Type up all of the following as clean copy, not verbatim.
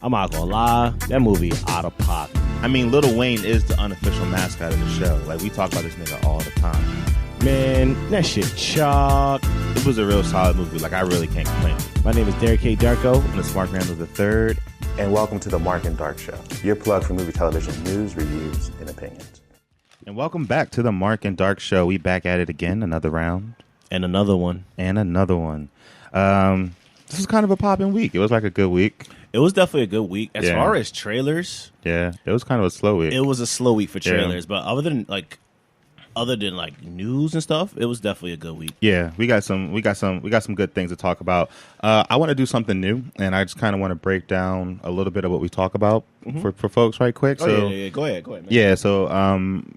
I'm not gonna lie, that movie out of pocket. I mean, Lil Wayne is the unofficial mascot of the show. Like, we talk about this nigga all the time. Man, that shit chalk. It was a real solid movie. Like, I really can't complain. My name is Derek K. Darko. I'm the Smart Man of the Third. And welcome to the Mark and Dark Show, your plug for movie, television, news, reviews, and opinions. And welcome back to the Mark and Dark Show. We back at it again, another round. And another one. And another one. This was kind of a popping week. It was like a good week. It was definitely a good week. As far as trailers. Yeah, it was kind of a slow week. It was a slow week for trailers. But other than news and stuff, it was definitely a good week. Yeah, we got some good things to talk about. I want to do something new, and I just kind of want to break down a little bit of what we talk about for folks right quick. Oh, so yeah. Go ahead, man. Yeah, so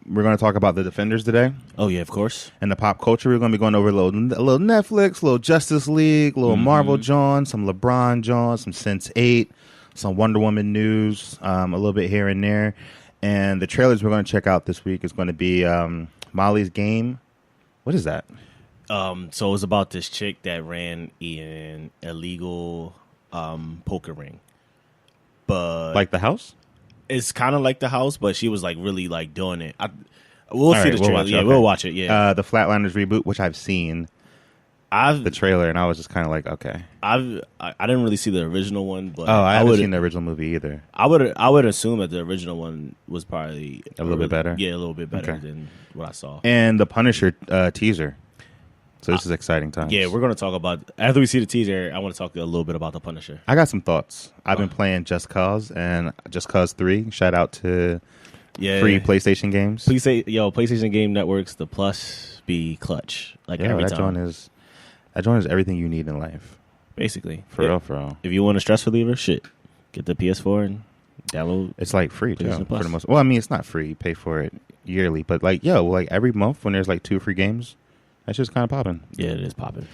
we're going to talk about the Defenders today. Oh yeah, of course. And the pop culture, we're going to be going over a little Netflix, a little Justice League, a little Marvel John, some LeBron John, some Sense8, some Wonder Woman news, a little bit here and there. And the trailers we're going to check out this week is going to be Molly's Game. What is that? So it's about this chick that ran an illegal poker ring. But like The House? It's kind of like The House, but she was like really like doing it. We'll see the trailer. Yeah, we'll watch it. Yeah. The Flatliners reboot, which I've seen. The trailer, and I was just kind of like, okay. I didn't really see the original one, but I haven't seen the original movie either. I would assume that the original one was probably a little bit better. Yeah, a little bit better than what I saw. And the Punisher teaser. So this is exciting times. Yeah, we're going to talk about, after we see the teaser, I want to talk a little bit about the Punisher. I got some thoughts. I've been playing Just Cause and Just Cause 3. Shout out to free PlayStation games. Please say, PlayStation Game Networks, the plus be clutch. Like every time. That joint is everything you need in life. Basically. For real. If you want a stress reliever, get the PS4 and download. It's like free too, for the most. Well, I mean, it's not free. You pay for it yearly, but like every month when there's like 2 free games, that's just kind of popping. Yeah, it is popping.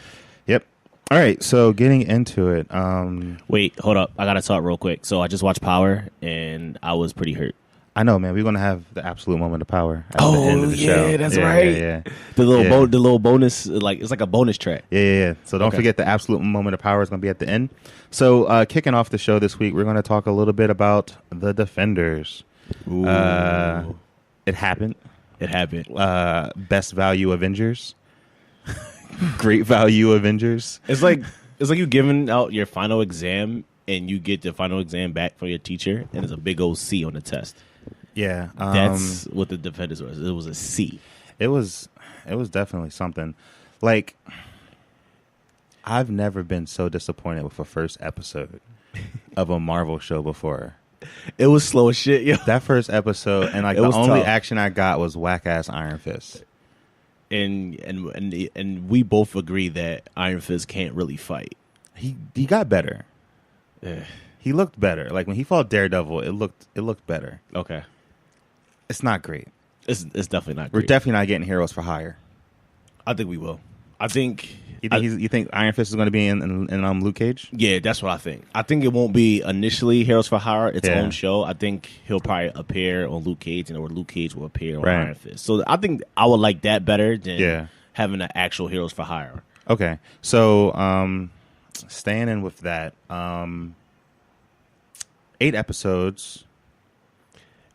Yep. All right, so getting into it. Wait, hold up. I got to talk real quick. So I just watched Power, and I was pretty hurt. I know, man. We're gonna have the absolute moment of power at the end of the show. Yeah, that's right. Yeah. The little bonus, it's like a bonus track. Yeah. So don't forget the absolute moment of power is gonna be at the end. So kicking off the show this week, we're gonna talk a little bit about the Defenders. Ooh. It happened. Best value Avengers. Great value Avengers. It's like you giving out your final exam and you get the final exam back from your teacher and it's a big old C on the test. Yeah, that's what the Defenders was. It was a C. It was definitely something. Like, I've never been so disappointed with a first episode of a Marvel show before. It was slow as shit, yo. That first episode, and like the only action I got was whack ass Iron Fist. And we both agree that Iron Fist can't really fight. He got better. Yeah. He looked better. Like when he fought Daredevil, it looked better. Okay. It's not great. It's definitely not great. We're definitely not getting Heroes for Hire. I think we will. I think you think Iron Fist is going to be in Luke Cage? Yeah, that's what I think. I think it won't be initially Heroes for Hire, its own show. I think he'll probably appear on Luke Cage, or Luke Cage will appear on Iron Fist. So I think I would like that better than having an actual Heroes for Hire. Okay, so staying in with that, 8 episodes.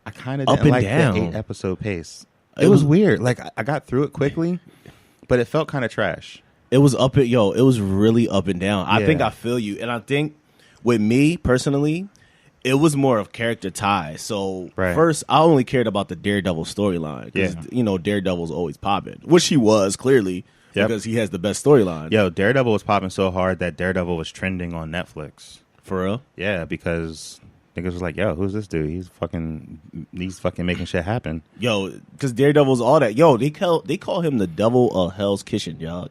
I kind of didn't like the 8-episode pace. It was weird. Like I got through it quickly, but it felt kind of trash. It was it was really up and down. I think I feel you. And I think with me personally, it was more of character ties. So first, I only cared about the Daredevil storyline. Because, Daredevil's always popping. Which he was, clearly, because he has the best storyline. Yo, Daredevil was popping so hard that Daredevil was trending on Netflix. For real? Yeah, because niggas was like, yo, who's this dude? He's fucking making shit happen. Yo, because Daredevil's all that. Yo, they call him the devil of Hell's Kitchen, y'all.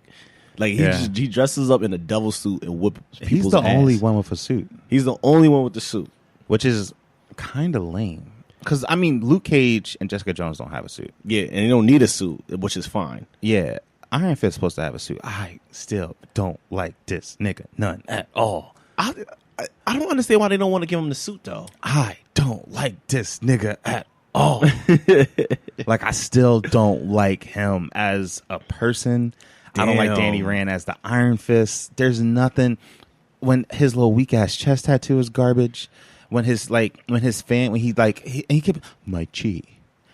Like, he dresses up in a devil suit and whips people's He's the ass. only one with a suit. He's the only one with the suit. Which is kind of lame. Because, I mean, Luke Cage and Jessica Jones don't have a suit. Yeah, and they don't need a suit, which is fine. Yeah. Iron Fist is supposed to have a suit. I still don't like this nigga none at all. I don't understand why they don't want to give him the suit, though. I don't like this nigga at all. Like, I still don't like him as a person. Damn. I don't like Danny Rand as the Iron Fist. There's nothing. When his little weak-ass chest tattoo is garbage. when he kept my chi.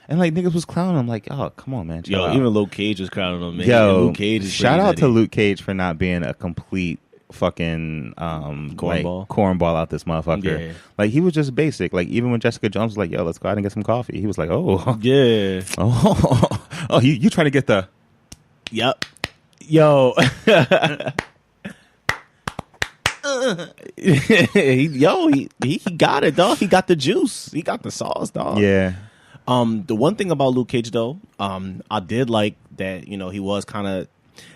And like niggas was clowning him, like, oh, come on, man. Yo, even Luke Cage was clowning him, man. Yo, Luke Cage is shout out to Luke Cage for not being a complete fucking cornball out this motherfucker. Yeah. Like he was just basic. Like even when Jessica Jones was like, yo, let's go out and get some coffee, he was like, oh yeah. Oh, you trying to get the yep. Yo. he got it, dog. He got the juice. He got the sauce, dog. Yeah. The one thing about Luke Cage, though, I did like that, you know, he was kind of...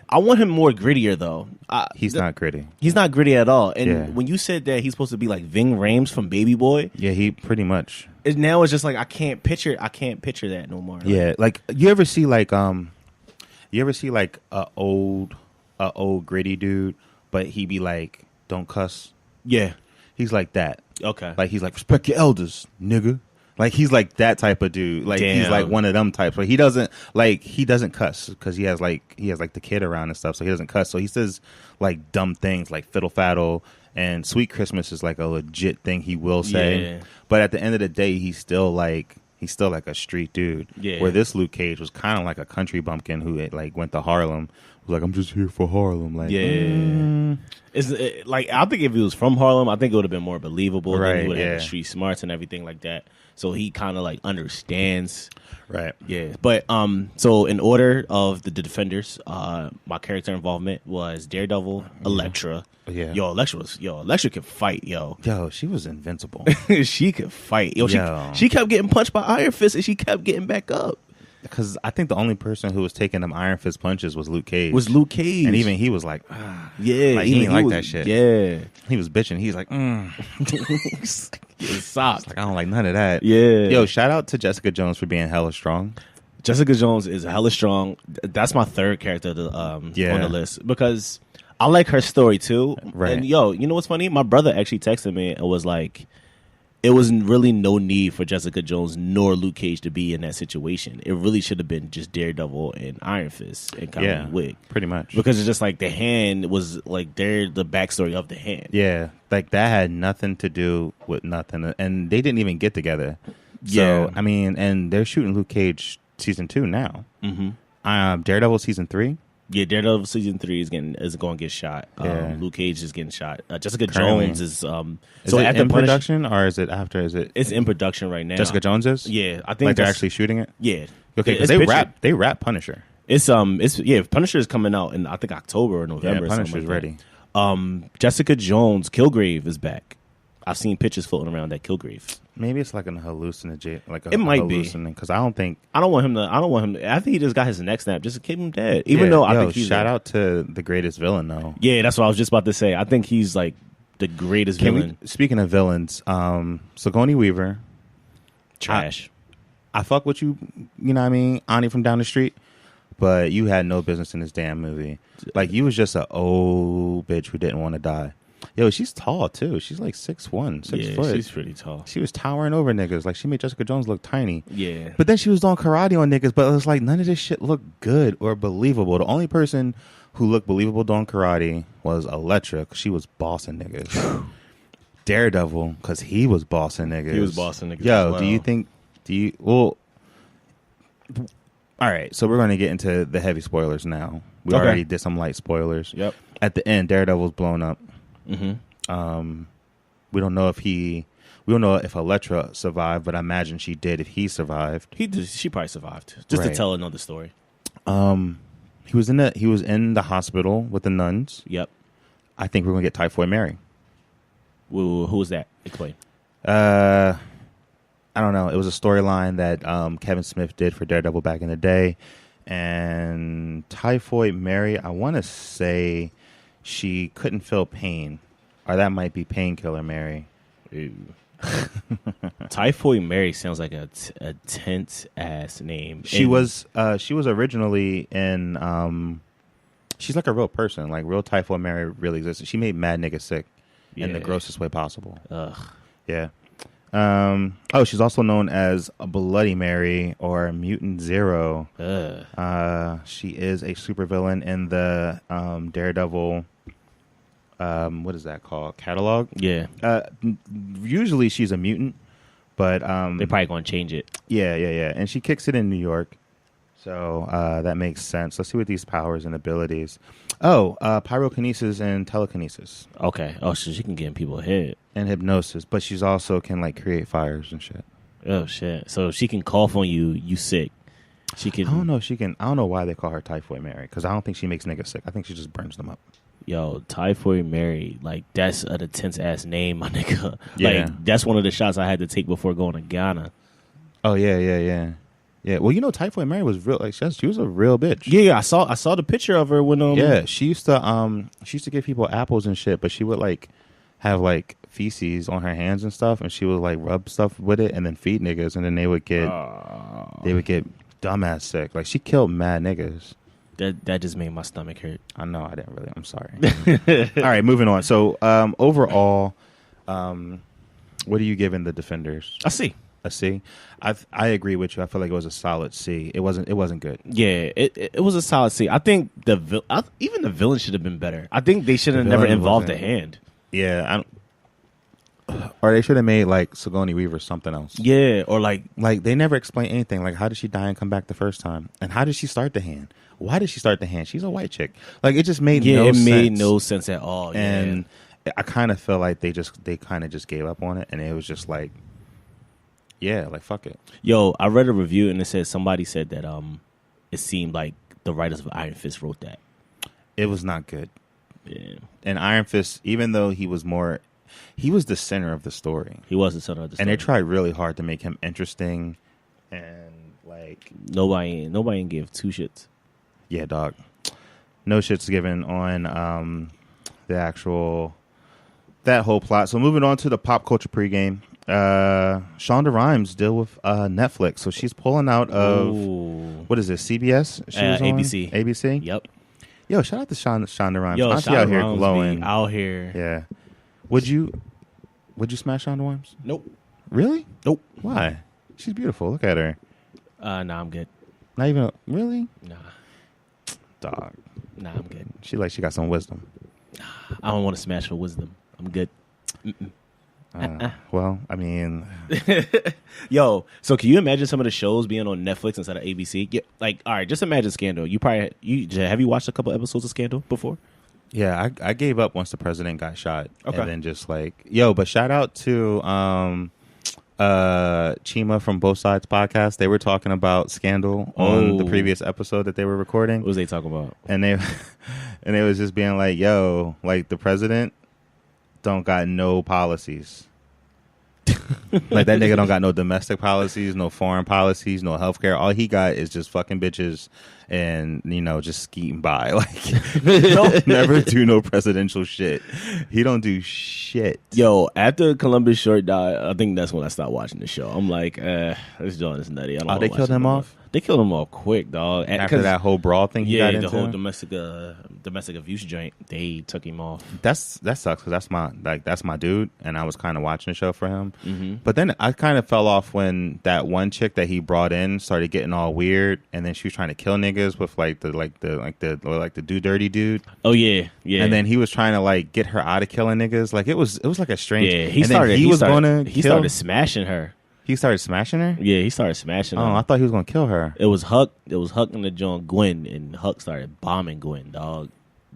I want him more grittier, though. He's not gritty. He's not gritty at all. And when you said that he's supposed to be like Ving Rhames from Baby Boy... Yeah, he pretty much... Now it's just like, I can't picture that no more. Yeah, like, you ever see like a old gritty dude, but he be like, don't cuss? Yeah. He's like that. Okay. Like, he's like, respect your elders, nigga. Like he's like that type of dude. Like he's like one of them types. But he doesn't cuss because he has like the kid around and stuff. So he doesn't cuss. So he says like dumb things like fiddle faddle and sweet Christmas is like a legit thing he will say. Yeah. But at the end of the day, he's still like a street dude. Yeah. Where this Luke Cage was kind of like a country bumpkin who like went to Harlem. Was like, I'm just here for Harlem. Like, like I think if he was from Harlem, I think it would have been more believable. Right. He would have had the street smarts and everything like that. So he kind of like understands. Right. Yeah. But so in order of the defenders, my character involvement was Daredevil, Elektra. Yeah. Elektra could fight, yo. Yo, she was invincible. She could fight. Yo, she kept getting punched by Iron Fist and she kept getting back up. Because I think the only person who was taking them Iron Fist punches was Luke Cage. And even he was like, yeah. Like, he didn't like that shit. Yeah. He was bitching. He's like, It sucked. Like, I don't like none of that. Yeah. Yo, shout out to Jessica Jones for being hella strong. Jessica Jones is hella strong. That's my third character on the list because I like her story too. Right. And yo, you know what's funny? My brother actually texted me and was like, it was really no need for Jessica Jones nor Luke Cage to be in that situation. It really should have been just Daredevil and Iron Fist and Colin Wig. Pretty much. Because it's just like the hand was like they're the backstory of the hand. Yeah. Like that had nothing to do with nothing. And they didn't even get together. So, I mean, and they're shooting Luke Cage season 2 now. Mm-hmm. Daredevil season 3. Yeah, Daredevil season 3 is going to get shot. Luke Cage is getting shot. Jessica Jones is. So it in production or is it after? It's in production right now. Jessica Jones is. Yeah, I think like they're actually shooting it. Yeah. Okay, because they wrap Punisher. It's Punisher is coming out in I think October or November. Yeah, Punisher's ready. Jessica Jones, Kilgrave is back. I've seen pictures floating around that Kilgrave. Maybe it's like an hallucinogen, it might be because I don't want him to. I think he just got his neck snapped. Just keep him dead. Even though I think he's shout out to the greatest villain though. Yeah, that's what I was just about to say. I think he's like the greatest villain. Speaking of villains, Sigourney Weaver, trash. I fuck with you. You know what I mean, Ani from down the street. But you had no business in this damn movie. Like you was just an old bitch who didn't want to die. Yo, she's tall too. She's like 6'1", 6 foot. She's pretty tall. She was towering over niggas. Like she made Jessica Jones look tiny. Yeah. But then she was doing karate on niggas. But it was like none of this shit looked good or believable. The only person who looked believable doing karate was Elektra because she was bossing niggas. Daredevil because he was bossing niggas. He was bossing niggas. Yo, as well. do you? Well, all right. So we're going to get into the heavy spoilers now. We already did some light spoilers. Yep. At the end, Daredevil's blown up. Mm-hmm. We don't know if Elektra survived, but I imagine she did if he survived. She probably survived. Just to tell another story. He was in the hospital with the nuns. Yep. I think we're gonna get Typhoid Mary. Who was that? Explain. I don't know. It was a storyline that Kevin Smith did for Daredevil back in the day. And Typhoid Mary, I want to say she couldn't feel pain. Or that might be Painkiller Mary. Typhoid Mary sounds like a tense ass name. She was originally in she's like a real person. Like real Typhoid Mary really exists. She made mad niggas sick in the grossest way possible. Ugh. Yeah. She's also known as a Bloody Mary or Mutant Zero. She is a supervillain in the Daredevil what is that called? Catalog? Yeah. Usually she's a mutant, but they're probably going to change it. Yeah. And she kicks it in New York. So that makes sense. Let's see what these powers and abilities. Oh, pyrokinesis and telekinesis. Okay. Oh, so she can get in people's head. And hypnosis, but she's also can like create fires and shit. Oh shit! So she can cough on you. You sick? She can. I don't know. She can. I don't know why they call her Typhoid Mary because I don't think she makes niggas sick. I think she just burns them up. Yo, Typhoid Mary, like that's an intense ass name, my nigga. Yeah. Like that's one of the shots I had to take before going to Ghana. Oh yeah. Well, you know, Typhoid Mary was real. Like she was a real bitch. Yeah. I saw the picture of her when Yeah, she used to give people apples and shit, but she would like have like feces on her hands and stuff, and she would like rub stuff with it and then feed niggas, and then they would get dumbass sick. Like she killed mad niggas. That just made my stomach hurt. I know. I didn't really. I'm sorry. All right, moving on. So overall, what are you giving the Defenders? A C. A C. I agree with you. I feel like it was a solid C. It wasn't good. Yeah, it was a solid C. I think even the villain should have been better. I think they should have never involved the hand. Yeah, or they should have made like Sigourney Weaver something else. Yeah, or like they never explain anything. Like, how did she die and come back the first time? And how did she start the hand? Why did she start the hand? She's a white chick. Like, it just made no sense. Made no sense at all. And I kind of feel like they kind of just gave up on it, and it was just like, yeah, like fuck it. Yo, I read a review and it said somebody said that it seemed like the writers of Iron Fist wrote that. It was not good. Yeah. And Iron Fist, even though he was the center of the story. He was the center of the story. And they tried really hard to make him interesting, and like nobody ain't give two shits. Yeah, dog. No shit's given on that whole plot. So moving on to the pop culture pregame. Shonda Rhimes deal with Netflix, so she's pulling out of what is this? CBS? She was on? ABC. ABC. Yep. Yo, shout out to Shonda Rhimes. Yo, Shonda out here glowing. Out here. Yeah. Would you smash Shonda Rhimes? Nope. Really? Nope. Why? She's beautiful. Look at her. Nah, I'm good. Not even really? Nah. Dog. Nah, I'm good. She got some wisdom. I don't want to smash for wisdom. I'm good. Well, I mean, yo. So, can you imagine some of the shows being on Netflix instead of ABC? Yeah, like, all right, just imagine Scandal. Have you watched a couple episodes of Scandal before? Yeah, I gave up once the president got shot, okay. And then just like, yo. But shout out to Chima from Both Sides podcast. They were talking about Scandal on the previous episode that they were recording. What was they talking about? And they was just being like, yo, like the president don't got no policies. Like that nigga don't got no domestic policies, no foreign policies, no healthcare. All he got is just fucking bitches and, just skeeting by. Like, he don't never do no presidential shit. He don't do shit. Yo, after Columbus Short died, I think that's when I stopped watching the show. I'm like, this joint is nutty. They killed him off? They killed him off quick, dog. After that whole brawl thing he got into? The whole domestic abuse joint, they took him off. That sucks because that's my dude, and I was kind of watching the show for him. Mm-hmm. But then I kind of fell off when that one chick that he brought in started getting all weird, and then she was trying to kill niggas with the do dirty dude. Oh yeah. And then he was trying to like get her out of killing niggas. Like it was like a strange. Yeah, he started smashing her. He started smashing her? Yeah, he started smashing her. Oh, I thought he was going to kill her. It was Huck and the joint Gwen, and Huck started bombing Gwen, dog.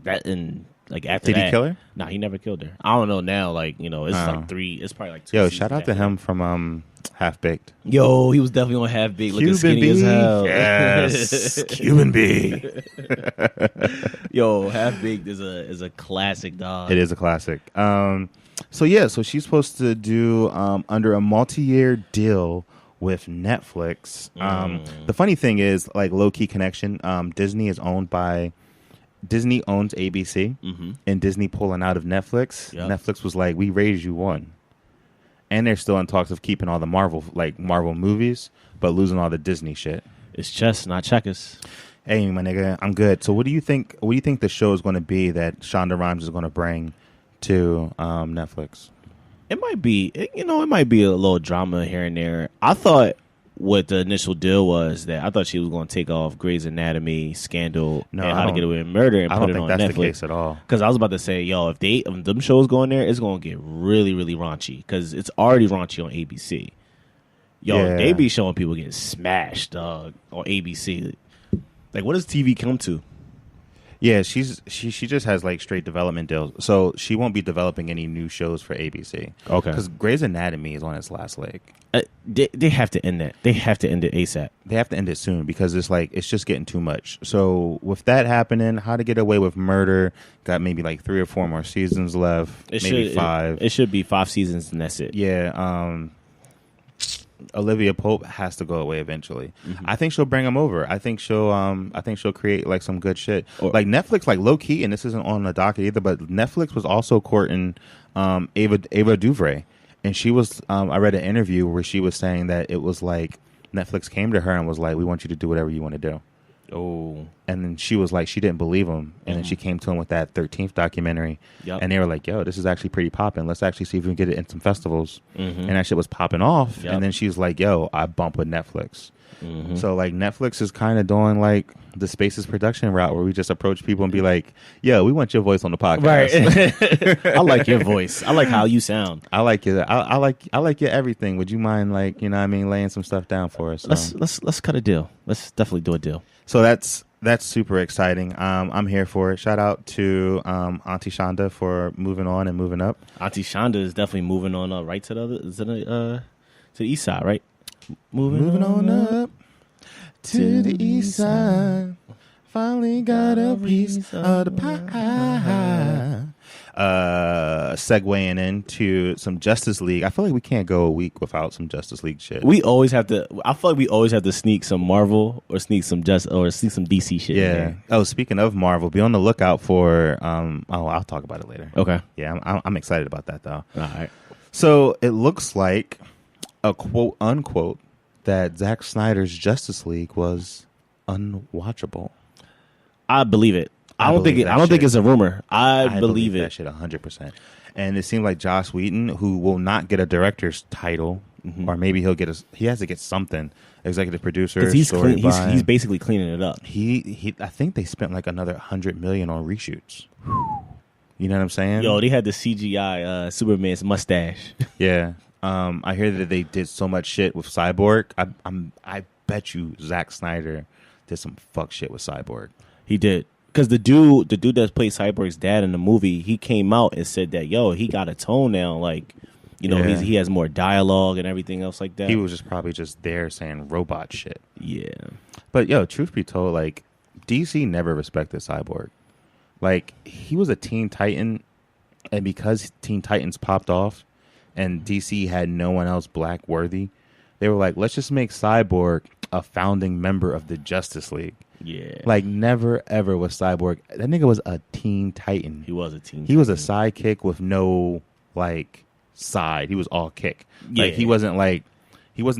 That and like after Did that, he kill her? Nah, he never killed her. I don't know now. Like it's like it's probably like 2 Yo, seasons shout out to him from Half Baked. Yo, he was definitely on Half Baked, looking skinny as hell. Yes, Cuban B. Yo, Half Baked is a classic, dog. It is a classic. So she's supposed to do under a multi-year deal with Netflix. The funny thing is, like, low-key connection, Disney owns ABC, and Disney pulling out of Netflix. Yep. Netflix was like, we raised you one. And they're still in talks of keeping all the Marvel movies, but losing all the Disney shit. It's chess, not checkers. Hey, my nigga, I'm good. So what do you think the show is going to be that Shonda Rhimes is going to bring to Netflix? It might be, it might be a little drama here and there. I thought what the initial deal was. That I thought she was going to take off Grey's Anatomy, Scandal, and How to Get Away with Murder and put it on Netflix. I don't think that's the case at all. Because I was about to say, yo, if them shows go in there, it's going to get really, really raunchy. Because it's already raunchy on ABC. Yo, they be showing people getting smashed, dog, on ABC. Like, what does TV come to? Yeah, she just has like straight development deals, so she won't be developing any new shows for ABC. Okay, because Grey's Anatomy is on its last leg. They have to end that. They have to end it ASAP. They have to end it soon because it's just getting too much. So with that happening, How to Get Away with Murder got maybe like 3 or 4 more seasons left. Maybe 5. It should be 5 seasons and that's it. Yeah. Olivia Pope has to go away eventually. Mm-hmm. I think she'll bring him over. I think she'll create like some good shit. Like Netflix, like low key, and this isn't on the docket either, but Netflix was also courting Ava DuVernay, and she was. I read an interview where she was saying that it was like Netflix came to her and was like, "We want you to do whatever you want to do." Oh, and then she was like, she didn't believe him, and then she came to him with that 13th documentary, and they were like, "Yo, this is actually pretty popping. Let's actually see if we can get it in some festivals." And that shit was popping off, and then she was like, "Yo, I bump with Netflix." So like Netflix is kind of doing like the Spaces production route where we just approach people and be like, "Yo, we want your voice on the podcast." Right. I like your voice. I like how you sound. I like it. I like your everything. Would you mind like, you know what I mean, laying some stuff down for us? Let's cut a deal. Let's definitely do a deal. So that's super exciting. I'm here for it. Shout out to Auntie Shonda for moving on and moving up. Auntie Shonda is definitely moving on right to the east side, right? Moving on up to the east side. Finally got a piece of the pie. Segueing into some Justice League. I feel like we can't go a week without some Justice League shit. We always have to. I feel like we always have to sneak some Marvel or sneak some DC shit. Yeah. Oh, speaking of Marvel, be on the lookout for. I'll talk about it later. Okay. Yeah, I'm excited about that though. All right. So it looks like a quote unquote that Zack Snyder's Justice League was unwatchable. I believe it. I don't think it's a rumor. I believe it. That shit 100%. And it seemed like Joss Whedon, who will not get a director's title, or maybe he has to get something. Executive producer. Because he's basically cleaning it up. I think they spent like another $100 million on reshoots. You know what I'm saying? Yo, they had the CGI Superman's mustache. Yeah. I hear that they did so much shit with Cyborg. I bet you Zack Snyder did some fuck shit with Cyborg. He did. Because the dude that played Cyborg's dad in the movie, he came out and said that, yo, he got a tone now. Like, you know, he has more dialogue and everything else like that. He was probably just there saying robot shit. Yeah. But, yo, truth be told, like, DC never respected Cyborg. Like, he was a Teen Titan, and because Teen Titans popped off and DC had no one else black worthy, they were like, let's just make Cyborg a founding member of the Justice League. Yeah. Like, never, ever was Cyborg. That nigga was a Teen Titan. He was a Teen Titan. He was a sidekick with no, like, side. He was all kick. Yeah. Like, he wasn't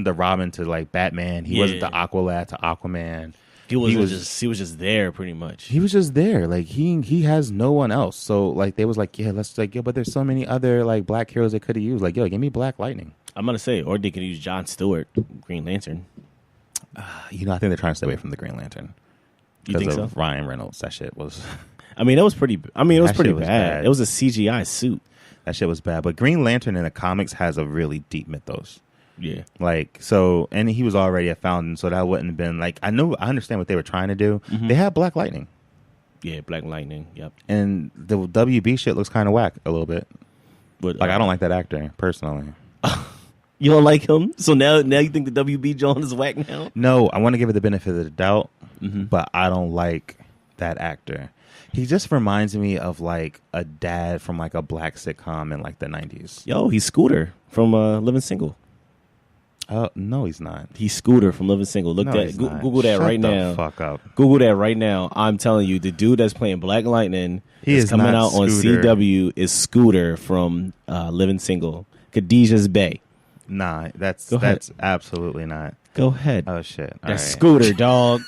the Robin to, like, Batman. He wasn't the Aqualad to Aquaman. He was just there, pretty much. He was just there. Like, he has no one else. So, like, they was like, yeah, let's, like, but there's so many other, like, black heroes they could have used. Like, yo, give me Black Lightning. I'm going to say, or they could use John Stewart, Green Lantern. I think they're trying to stay away from the Green Lantern. You think so? Ryan Reynolds, that shit was. It was pretty bad. It was a CGI suit. That shit was bad. But Green Lantern in the comics has a really deep mythos. Yeah. Like, so, and he was already a fountain, so that wouldn't have been like, I understand what they were trying to do. Mm-hmm. They had Black Lightning. Yeah, Black Lightning. Yep. And the WB shit looks kind of whack a little bit. But like, I don't like that actor personally. You don't like him? So now you think the WB John is whack now? No, I want to give it the benefit of the doubt, but I don't like that actor. He just reminds me of like a dad from like a black sitcom in like the 90s. Yo, he's Scooter from Living Single. No, he's not. He's Scooter from Living Single. Google that right now. Fuck up. Google that right now. I'm telling you, the dude that's playing Black Lightning is coming out on CW is Scooter from Living Single. Khadijah's Bay. Nah, that's absolutely not. Go ahead. Oh shit. That's right. Scooter, dog.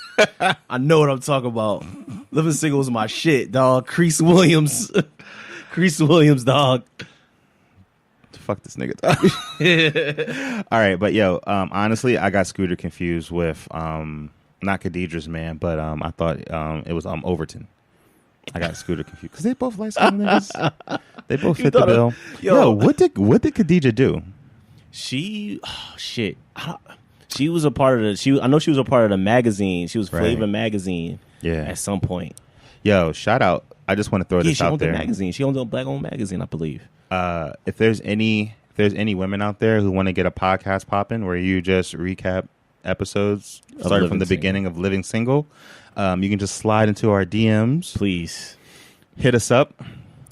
I know what I'm talking about. Living Single is my shit, dog. Crease Williams, dog. fuck this nigga. All right, but yo, honestly, I got Scooter confused with not Khadidra's man, but I thought it was Overton. I got Scooter confused because they both light-skinned niggas. They both fit the bill. Yo, what did Khadija do? She was a part of the. I know she was a part of the magazine. She was Flavor magazine. Yeah. At some point. Yo, shout out. I just want to throw this out there. She owned the magazine. She owned a black-owned magazine, I believe. If there's any women out there who want to get a podcast popping where you just recap episodes starting from the beginning of Living Single, you can just slide into our DMs. Please hit us up.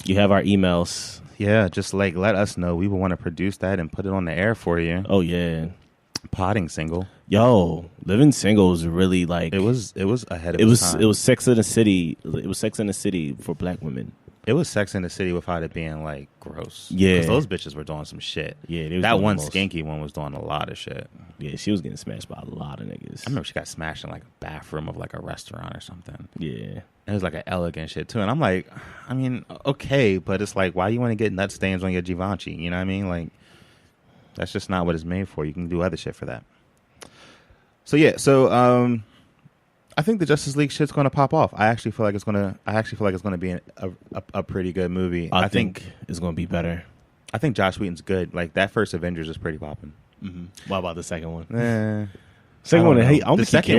You have our emails. Yeah, just like let us know. We will want to produce that and put it on the air for you. Oh yeah, Potting Single. Yo, Living Single was really like it was ahead of its time. It was Sex in the City. It was Sex in the City for black women. It was Sex in the City without it being like gross. Yeah, because those bitches were doing some shit. Yeah, that one skanky one was doing a lot of shit. Yeah, she was getting smashed by a lot of niggas. I remember she got smashed in like a bathroom of like a restaurant or something. Yeah, it was like an elegant shit too. And I'm like, I mean, okay, but it's like, why do you want to get nut stains on your Givenchy? You know what I mean? Like, that's just not what it's made for. You can do other shit for that. So yeah, I think the Justice League shit's going to pop off. I actually feel like it's going to be a pretty good movie. I think it's going to be better. I think Joss Whedon's good. Like that first Avengers is pretty popping. Mm-hmm. What about the second one? Second one, I don't think he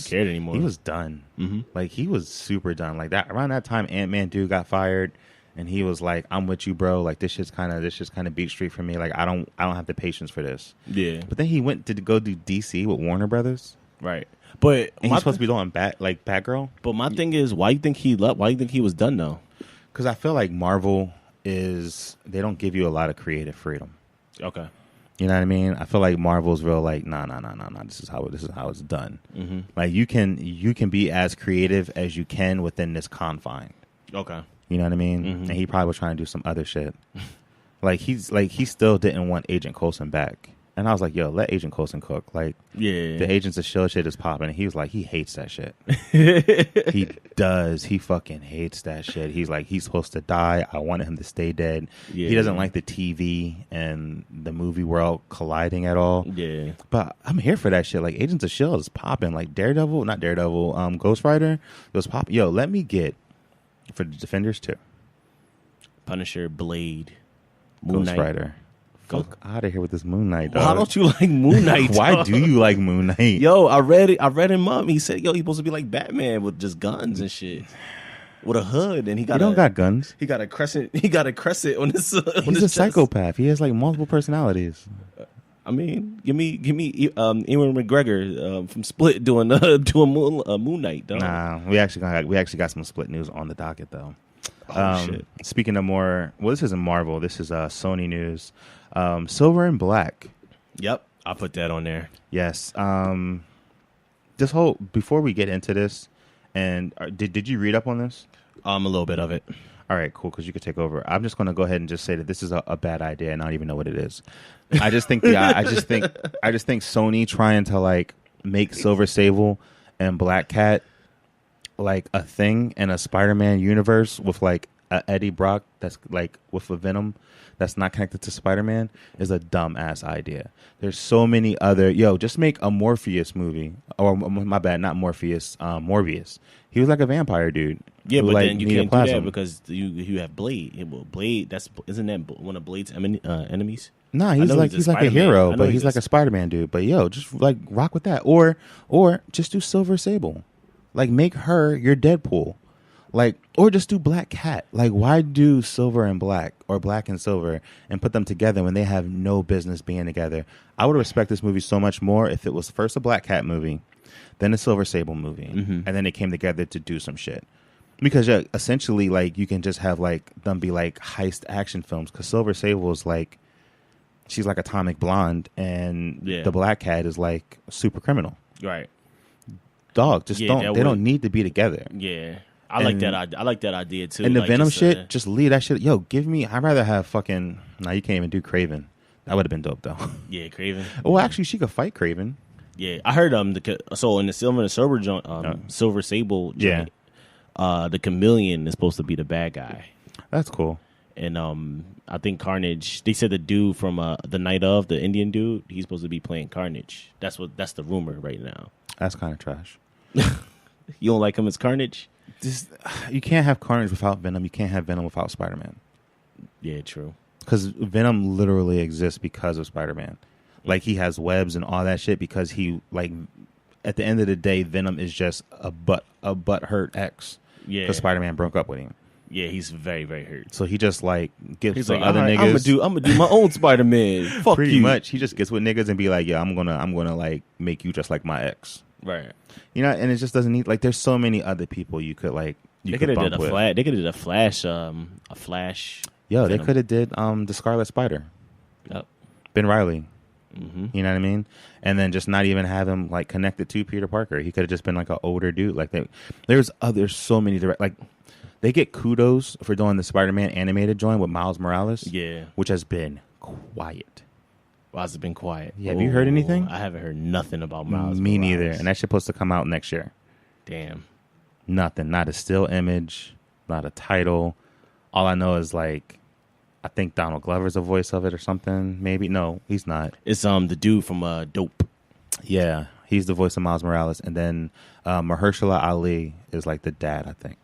cared anymore. He was done. Mm-hmm. Like he was super done. Like that around that time, Ant-Man dude got fired, and he was like, "I'm with you, bro. Like this shit's kind of Beat Street for me. Like I don't have the patience for this." Yeah. But then he went to go do DC with Warner Brothers. Right. But he's supposed to be doing Batgirl. But my thing is, why you think he left? Why you think he was done though? Because I feel like Marvel they don't give you a lot of creative freedom. Okay. You know what I mean? I feel like Marvel's real like, nah. This is how it's done. Mm-hmm. Like you can be as creative as you can within this confine. Okay. You know what I mean? Mm-hmm. And he probably was trying to do some other shit. he still didn't want Agent Coulson back. And I was like, yo, let Agent Coulson cook. Like, yeah, the Agents of S.H.I.E.L.D. shit is popping. And he was like, he hates that shit. He does. He fucking hates that shit. He's like, he's supposed to die. I wanted him to stay dead. Yeah. He doesn't like the TV and the movie world colliding at all. Yeah. But I'm here for that shit. Like, Agents of S.H.I.E.L.D. is popping. Like, Ghost Rider was popping. Yo, let me get, for the Defenders too, Punisher, Blade, Moon Knight. Ghost Rider. Fuck out of here with this Moon Knight, dog. Why don't you like Moon Knight? Why do you like Moon Knight? Yo, I read him up. He said, yo, he's supposed to be like Batman with just guns and shit. With a hood, and he don't got guns. He got a crescent. He got a crescent on his. He's a psychopath. He has like multiple personalities. I mean, give me Ewan McGregor from Split doing Moon Knight, dog. Nah, we actually got some Split news on the docket though. Shit. Speaking of more, well, this isn't Marvel. This is Sony news. Silver and Black. Yep, I'll put that on there. Yes. Before we get into this, and did you read up on this? A little bit of it. All right, cool. Because you could take over. I'm just going to go ahead and just say that this is a bad idea, and I don't even know what it is. I just think Sony trying to like make Silver Sable and Black Cat like a thing in a Spider-Man universe with like a Eddie Brock that's like with a Venom that's not connected to Spider-Man is a dumb-ass idea. There's so many other... just make a Morpheus movie. Or, my bad, not Morpheus, Morbius. He was like a vampire dude. Yeah, but then you can't do that because you have Blade. Well, Blade, isn't that one of Blade's enemies? Nah, he's like a hero, but he's like a Spider-Man dude. But just like rock with that. Or just do Silver Sable. Like make her your Deadpool. Like, or just do Black Cat. Like, why do Silver and Black or Black and Silver and put them together when they have no business being together? I would respect this movie so much more if it was first a Black Cat movie, then a Silver Sable movie, and then they came together to do some shit. Because essentially, like, you can just have like them be like heist action films. Because Silver Sable is like, she's like Atomic Blonde, and the Black Cat is like a super criminal. Right. Dog, just don't. They don't need to be together. Yeah. I like that idea too. And the Venom shit, just leave that shit. Yo, I'd rather have fucking. Nah, you can't even do Kraven. That would have been dope though. Yeah, Kraven. Well, actually, she could fight Kraven. Yeah, I heard so in the Silver Sable joint, the Chameleon is supposed to be the bad guy. That's cool. and I think Carnage. They said the dude from the Night of, the Indian dude, he's supposed to be playing Carnage. That's the rumor right now. That's kind of trash. You don't like him as Carnage? You can't have Carnage without Venom. You can't have Venom without Spider-Man. Yeah, true. Because Venom literally exists because of Spider-Man. Like, he has webs and all that shit because he, like, at the end of the day, Venom is just a butt-hurt ex. Yeah. Because Spider-Man broke up with him. Yeah, he's very, very hurt. So he just, like, gets he's with like, other niggas. I'm gonna do my own Spider-Man. Fuck Pretty you. much. He just gets with niggas and be like, yeah, I'm gonna, like, make you just like my ex. Right. You know, and it just doesn't need, like, there's so many other people you could, like, they could have did a Flash. They could have did a Flash. Yo, they could have did the Scarlet Spider. Yep. Ben Reilly. Mm-hmm. You know what I mean? And then just not even have him like connected to Peter Parker. He could have just been like an older dude. Like there's so many like they get kudos for doing the Spider-Man animated joint with Miles Morales. Yeah, which has been quiet. Why has it been quiet? Yeah, have you heard anything? I haven't heard nothing about Miles. Me Morales. neither. And that's supposed to come out next year. Damn. Nothing. Not a still image. Not a title. All I know is like, I think Donald Glover's the voice of it or something. Maybe. No, he's not. It's the dude from Dope. Yeah, he's the voice of Miles Morales. And then Mahershala Ali is like the dad, I think.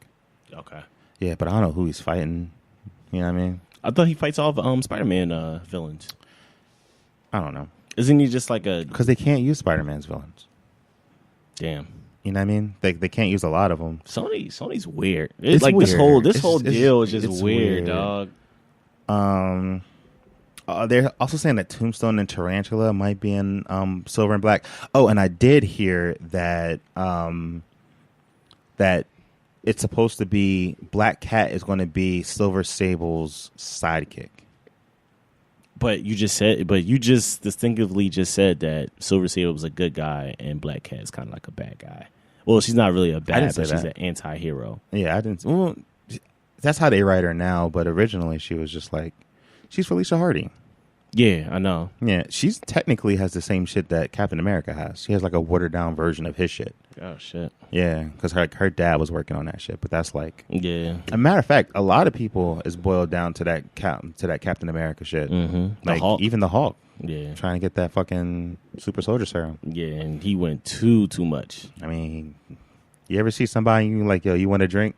Okay. Yeah, but I don't know who he's fighting. You know what I mean? I thought he fights all the Spider-Man villains. I don't know. Isn't he just like a... Because they can't use Spider-Man's villains. Damn. You know what I mean? They can't use a lot of them. Sony's weird. It's like weird. This whole deal is just weird, dog. They're also saying that Tombstone and Tarantula might be in Silver and Black. Oh, and I did hear that that it's supposed to be Black Cat is going to be Silver Sable's sidekick. But you just distinctively just said that Silver Sable was a good guy and Black Cat is kind of like a bad guy. Well, she's not really a bad, but she's an anti-hero. Yeah, I didn't. Well, that's how they write her now, but originally she was just like, she's Felicia Hardy. Yeah, I know. Yeah, she's technically has the same shit that Captain America has. She has like a watered down version of his shit. Oh shit. Yeah, because her dad was working on that shit, but that's like, yeah. A matter of fact, a lot of people is boiled down to that Captain America shit. Mm-hmm. Like even the Hulk. Yeah, trying to get that fucking super soldier serum. Yeah, and he went too much. I mean, you ever see somebody you like, yo, you want a drink?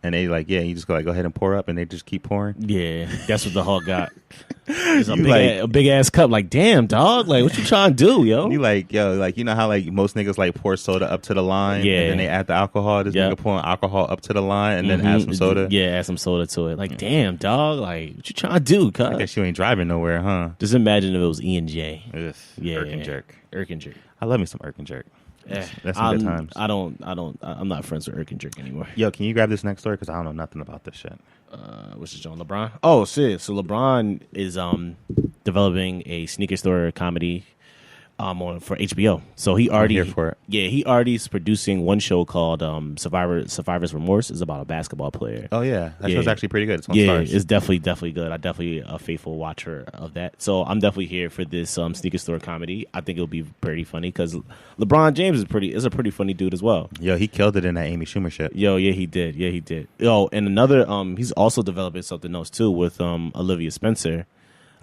And they like, yeah, you just go ahead and pour up, and they just keep pouring. Yeah, that's what the Hulk got. It's a big ass cup. Like, damn, dog. Like, what you trying to do, yo? You like, yo, like, you know how like most niggas like pour soda up to the line, yeah, and then they add the alcohol. This nigga pouring alcohol up to the line, and then add some soda. Yeah, add some soda to it. Like, damn, dog. Like, what you trying to do, cuz? I guess you ain't driving nowhere, huh? Just imagine if it was E&J. Ugh, yeah, Irk and Jerk. Irk and Jerk. I love me some Irk and Jerk. That's some good times. I'm not friends with Irk and Jerk anymore. Yo, can you grab this next story? Because I don't know nothing about this shit. Which is John LeBron? Oh, shit. So LeBron is developing a sneaker store comedy for HBO. So he already I'm here for it. Yeah, he already is producing one show called Survivor's Remorse. Is about a basketball player. Oh yeah, that show's actually pretty good. It's on Stars. It's definitely good. I'm definitely a faithful watcher of that. So I'm definitely here for this sneaker store comedy. I think it'll be pretty funny because LeBron James is a pretty funny dude as well. Yo, he killed it in that Amy Schumer shit. Yo, yeah, he did. Yo, and another he's also developing something else too with Olivia Spencer.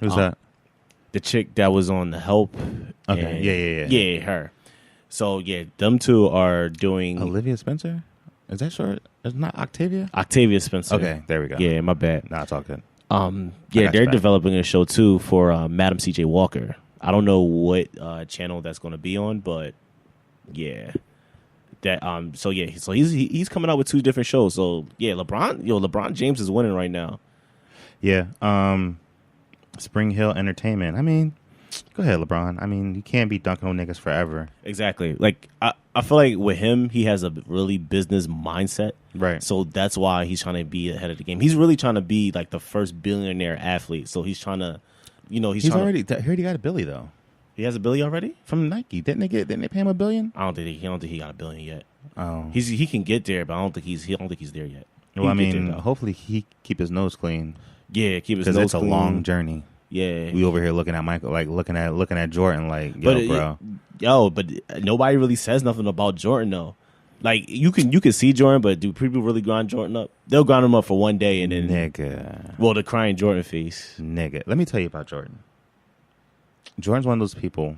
Who's that? The chick that was on The Help. Okay. Yeah, her. So, yeah, them two are doing... Olivia Spencer? Is that short? It's not Octavia? Octavia Spencer. Okay, there we go. Yeah, my bad. Nah, it's all good. Yeah, they're developing a show, too, for Madam C.J. Walker. I don't know what channel that's going to be on, but, yeah. So he's coming out with two different shows. So, yeah, LeBron James is winning right now. Yeah, Spring Hill Entertainment. I mean, go ahead, LeBron. I mean, you can't be dunking on niggas forever. Exactly. Like, I feel like with him, he has a really business mindset. Right. So that's why he's trying to be ahead of the game. He's really trying to be like the first billionaire athlete. So he's trying to, he already got a Billy though. He has a Billy already from Nike. Didn't they pay him $1 billion? I don't think he got $1 billion yet. Oh, he can get there, but I don't think he's there yet. Well, I mean, hopefully he keep his nose clean. Yeah, keep his nose clean. Because it's a long journey. Yeah, we over here looking at Michael, like looking at Jordan, like, yo, bro. But nobody really says nothing about Jordan though. Like you can see Jordan, but do people really grind Jordan up? They'll grind him up for one day and then the crying Jordan face. Nigga, let me tell you about Jordan. Jordan's one of those people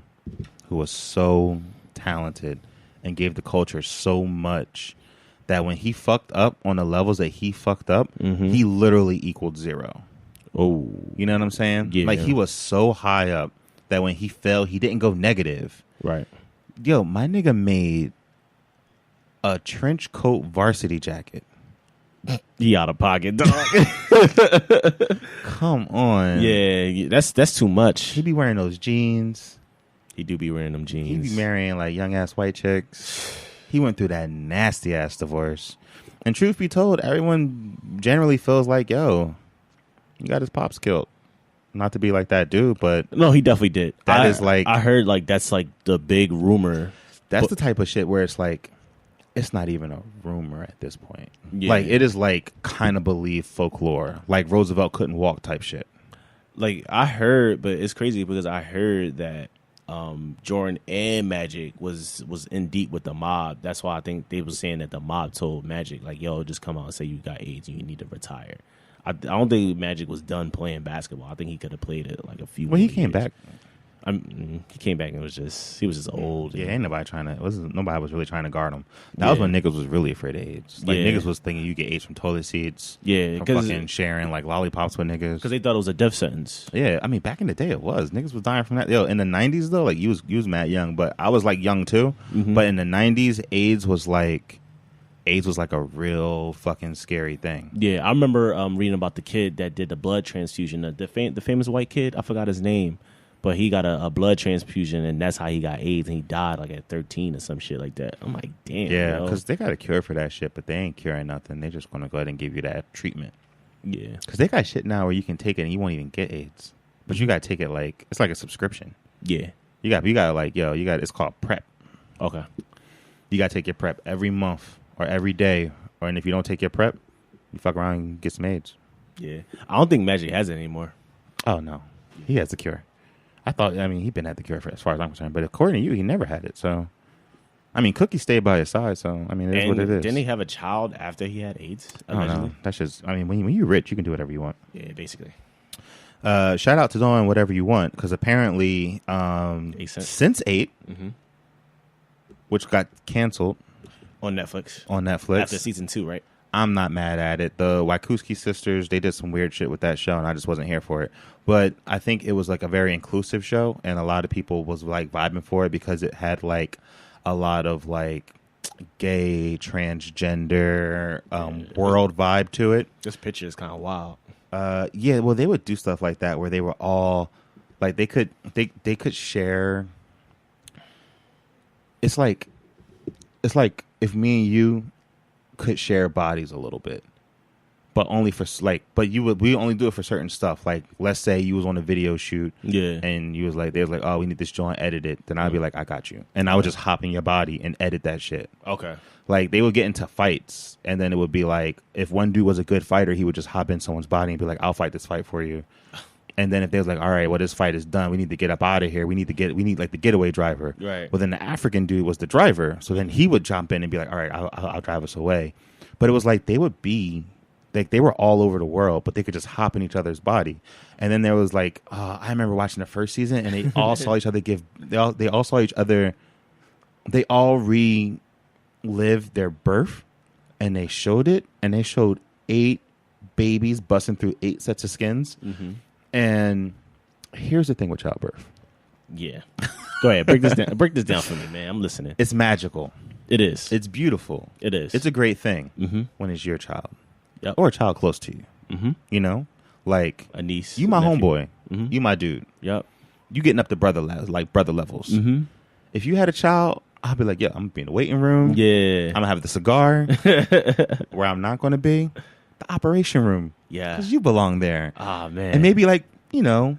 who was so talented and gave the culture so much that when he fucked up on the levels that he fucked up, he literally equaled zero. Oh, you know what I'm saying? Yeah. Like he was so high up that when he fell, he didn't go negative. Right. Yo, my nigga made a trench coat varsity jacket. He out of pocket, dog. Come on. Yeah, that's too much. He be wearing those jeans. He do be wearing them jeans. He be marrying like young ass white chicks. He went through that nasty ass divorce. And truth be told, everyone generally feels like, yo, you got his pops killed. Not to be like that dude, but no, he definitely did. I heard like that's like the big rumor. That's the type of shit where it's like, it's not even a rumor at this point. Yeah. Like it is like kind of believed folklore, like Roosevelt couldn't walk type shit. Like I heard, but it's crazy because I heard that Jordan and Magic was in deep with the mob. That's why I think they was saying that the mob told Magic like, "Yo, just come out and say you got AIDS and you need to retire." I don't think Magic was done playing basketball. I think he could have played it like a few. Well, he came back. He came back and he was just old. Yeah, ain't nobody nobody was really trying to guard him. That was when niggas was really afraid of AIDS. Like niggas was thinking you get AIDS from toilet seats. Yeah, from fucking sharing like lollipops with niggas because they thought it was a death sentence. Yeah, I mean back in the day it was. Niggas was dying from that. Yo, in the 90s though, like you was mad young, but I was like young too. But in the 90s, AIDS was like a real fucking scary thing. Yeah, I remember reading about the kid that did the blood transfusion. The famous white kid, I forgot his name. But he got a blood transfusion, and that's how he got AIDS, and he died like at 13 or some shit like that. I'm like, damn. Yeah, because they got a cure for that shit, but they ain't curing nothing. They're just going to go ahead and give you that treatment. Yeah. Because they got shit now where you can take it and you won't even get AIDS. But you got to take it like, it's like a subscription. Yeah. You got like, it's called PrEP. Okay. You got to take your PrEP every month or every day. And if you don't take your PrEP, you fuck around and get some AIDS. Yeah. I don't think Magic has it anymore. Oh, no. He has the cure. He'd been at the cure for as far as I'm concerned, but according to you, he never had it. So, I mean, Cookie stayed by his side. So, I mean, it is what it is. Didn't he have a child after he had AIDS? I don't know. That's just, I mean, when you're rich, you can do whatever you want. Yeah, basically. Shout out to doing whatever you want because apparently, Since 8, which got canceled on Netflix after season 2, right? I'm not mad at it. The Wachowski sisters, they did some weird shit with that show, and I just wasn't here for it. But I think it was like a very inclusive show, and a lot of people was like vibing for it because it had like a lot of like gay, transgender, world vibe to it. This picture is kind of wild. Yeah, well, they would do stuff like that where they were all like they could share. It's like if me and you could share bodies a little bit, but only for we only do it for certain stuff. Like, let's say you was on a video shoot, and you was like, they was like, oh, we need this joint edited. Then I'd be like, I got you, and I would just hop in your body and edit that shit. Okay. Like they would get into fights, and then it would be like, if one dude was a good fighter, he would just hop in someone's body and be like, I'll fight this fight for you. And then if they was like, all right, well, this fight is done, we need to get up out of here. We need like the getaway driver. Right. Well, then the African dude was the driver. So then he would jump in and be like, all right, I'll drive us away. But it was like they would be like they were all over the world, but they could just hop in each other's body. And then there was like, I remember watching the first season, and they all saw each other they all saw each other. They all relived their birth, and they showed it, and they showed 8 babies busting through 8 sets of skins. Mm-hmm. And here's the thing with childbirth. Yeah. Go ahead. Break this down. Break this down for me, man. I'm listening. It's magical. It is. It's beautiful. It is. It's a great thing when it's your child. Yep. Or a child close to you. Mm-hmm. You know? Like a niece. You my nephew. homeboy. Mm-hmm. You my dude. Yep. You getting up to brother levels. Mm-hmm. If you had a child, I'll be like, yeah, I'm going to be in the waiting room. Yeah. I'm going to have the cigar. Where I'm not going to be, the operation room. Yeah. Because you belong there. Ah, man. And maybe like, you know,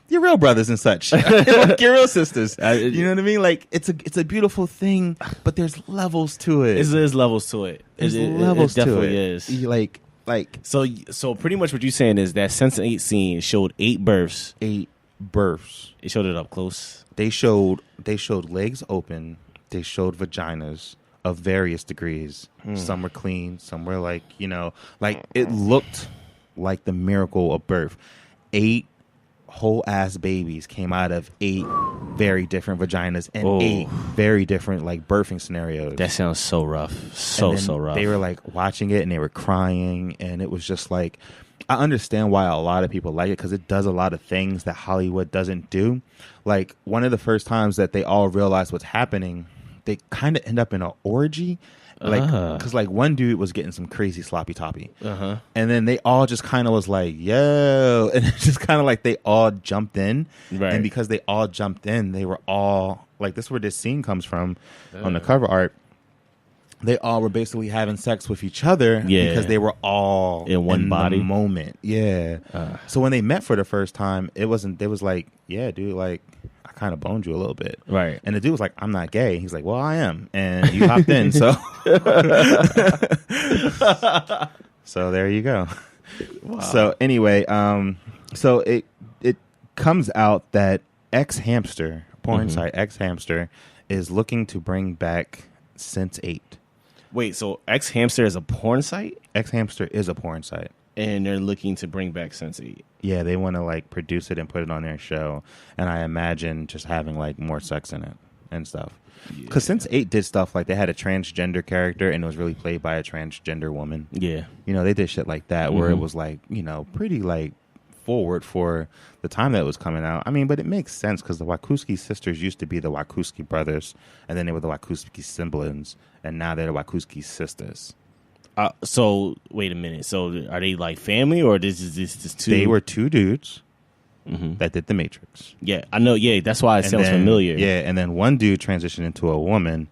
your real brothers and such. Like your real sisters. You know what I mean? Like, it's a beautiful thing, but there's levels to it. There's levels to it. There's levels to it. It definitely is. Like So pretty much what you're saying is that Sense 8 scene showed 8 births. 8 births. It showed it up close. They showed legs open. They showed vaginas of various degrees. Some were clean, some were like, like it looked like the miracle of birth. 8 whole ass babies came out of 8 very different vaginas and 8 very different like birthing scenarios. That sounds so rough. So rough. They were like watching it and they were crying, and it was just like, I understand why a lot of people like it, because it does a lot of things that Hollywood doesn't do. Like, one of the first times that they all realize what's happening, they kind of end up in an orgy. Like, because like one dude was getting some crazy sloppy toppy, and then they all just kind of was like, yo, and it's just kind of like they all jumped in, right. And because they all jumped in, they were all like, this is where this scene comes from on the cover art. They all were basically having sex with each other because they were all in one body the moment. Yeah. So when they met for the first time, it was like, yeah, dude, like, I kind of boned you a little bit. Right. And the dude was like, I'm not gay. He's like, well, I am. And you hopped in. So so there you go. Wow. So anyway, so it comes out that X Hamster, porn site X Hamster, is looking to bring back Sense8. Wait, so X Hamster is a porn site? X Hamster is a porn site. And they're looking to bring back Sense8. Yeah, they want to like produce it and put it on their show. And I imagine just having like more sex in it and stuff. Because Sense8 did stuff like they had a transgender character and it was really played by a transgender woman. Yeah. They did shit like that where it was like, pretty like forward for the time that it was coming out. I mean, but it makes sense because the Wachowski sisters used to be the Wachowski brothers, and then they were the Wachowski siblings, and now they're the Wachowski sisters. So wait a minute. So are they like family, or this is two? They were 2 dudes that did The Matrix. Yeah, I know. Yeah, that's why it sounds familiar. Yeah, and then one dude transitioned into a woman,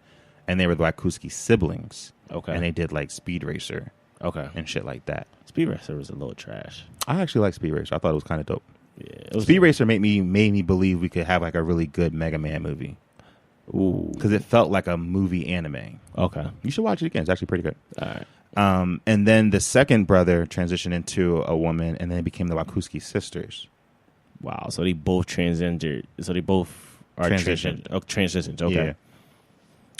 and they were the Wachowski siblings. Okay, and they did like Speed Racer. Okay, and shit like that. Speed Racer was a little trash. I actually like Speed Racer. I thought it was kind of dope. Yeah, Speed Racer made me believe we could have like a really good Mega Man movie. Ooh, because it felt like a movie anime. Okay, you should watch it again. It's actually pretty good. All right. And then the second brother transitioned into a woman, and then it became the Wachowski sisters. Wow. So they both transgendered. So they both are transitioned. Transitioned. Okay. Yeah.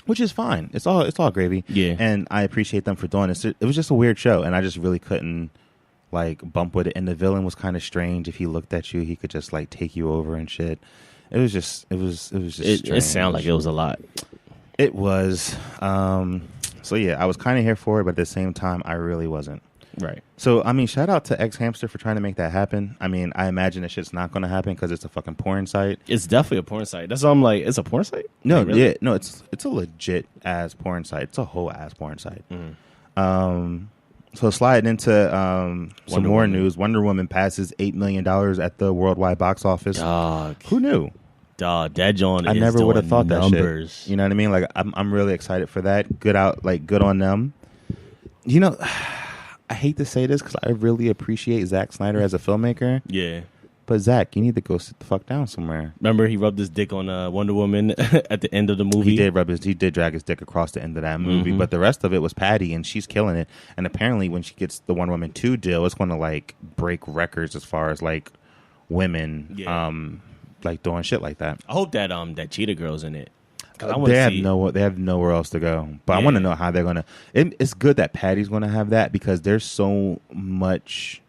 Which is fine. It's all gravy. Yeah. And I appreciate them for doing it. It was just a weird show, and I just really couldn't like bump with it. And the villain was kind of strange. If he looked at you, he could just like take you over and shit. It was just strange. It sounded like it was a lot. It was. So yeah, I was kind of here for it, but at the same time, I really wasn't. Right. So, I mean, shout out to X Hamster for trying to make that happen. I mean, I imagine that shit's not going to happen because it's a fucking porn site. It's definitely a porn site. That's why I'm like, it's a porn site? No, like, really? Yeah, no, it's a legit ass porn site. It's a whole ass porn site. So sliding into some more news. Wonder Woman passes $8 million at the worldwide box office. Dog. Who knew? Dog, that John. I never would have thought numbers. That shit. You know what I mean? Like, I'm really excited for that. Good on them. I hate to say this because I really appreciate Zack Snyder as a filmmaker. Yeah. But Zack, you need to go sit the fuck down somewhere. Remember he rubbed his dick on Wonder Woman at the end of the movie? He did drag his dick across the end of that movie, but the rest of it was Patty, and she's killing it. And apparently when she gets the Wonder Woman 2 deal, it's going to like break records as far as like women like doing shit like that. I hope that that Cheetah Girl's in it. They have nowhere else to go. But I want to know how they're gonna. It's good that Patty's gonna have that because there's so much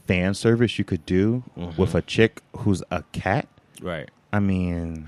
fan service you could do with a chick who's a cat. Right. I mean,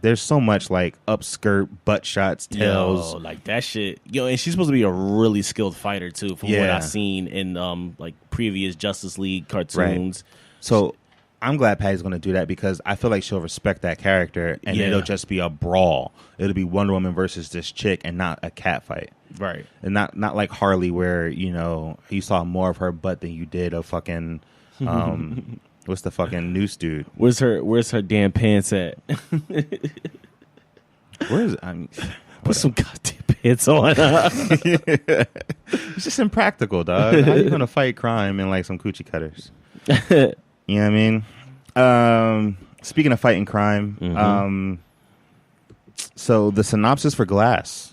there's so much like upskirt, butt shots, tails, like that shit. And she's supposed to be a really skilled fighter too, from what I've seen in like previous Justice League cartoons. Right. So I'm glad Patty's going to do that because I feel like she'll respect that character, and it'll just be a brawl. It'll be Wonder Woman versus this chick, and not a cat fight. Right. And not like Harley, where you saw more of her butt than you did of fucking what's the fucking noose dude? Where's her damn pants at? Put some goddamn pants on. It's just impractical, dog. How are you gonna fight crime in like some coochie cutters? You know what I mean? Speaking of fighting crime, so the synopsis for Glass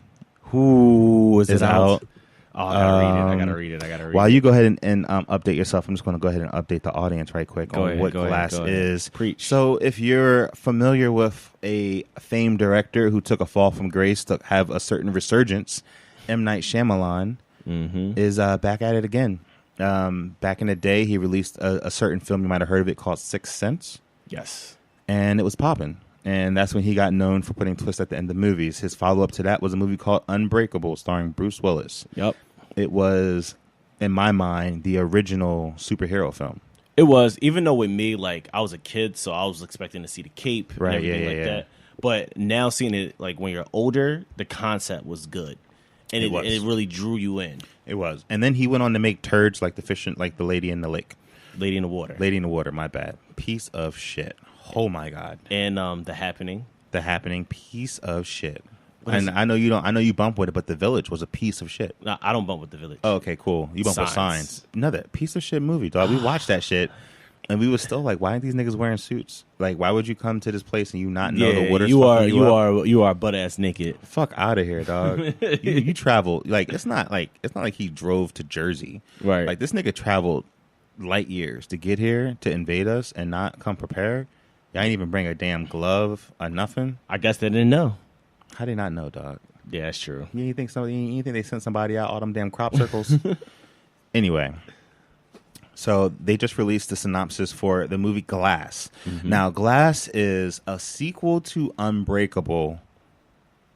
is it out? Oh, I gotta read it. While you go ahead and update yourself, I'm just going to go ahead and update the audience right quick on what Glass is. Preach. So if you're familiar with a famed director who took a fall from grace to have a certain resurgence, M. Night Shyamalan is back at it again. Back in the day, he released a certain film, you might have heard of it, called Sixth Sense. Yes. And it was popping. And that's when he got known for putting twists at the end of movies. His follow-up to that was a movie called Unbreakable, starring Bruce Willis. Yep. It was, in my mind, the original superhero film. It was, even though with me, like, I was a kid, so I was expecting to see the cape and everything that. But now seeing it, like, when you're older, the concept was good. And it really drew you in. It was. And then he went on to make turds like the fish, like the Lady in the Lake. Lady in the Water. Lady in the Water, my bad. Piece of shit. Oh my God. And The Happening. The Happening, piece of shit. And I know you bump with it, but The Village was a piece of shit. No, I don't bump with The Village. Oh, okay, cool. You bump with Signs. Another piece of shit movie, dog. We watched that shit. And we were still like, why aren't these niggas wearing suits? Like, why would you come to this place and you not know the water's fucking you up? You are butt ass naked. Fuck out of here, dog. you travel like it's not like he drove to Jersey. Right. Like this nigga traveled light years to get here to invade us and not come prepared. Y'all ain't even bring a damn glove or nothing. I guess they didn't know. How they not know, dog? Yeah, that's true. You think they sent somebody out all them damn crop circles? Anyway. So they just released the synopsis for the movie Glass. Now, Glass is a sequel to Unbreakable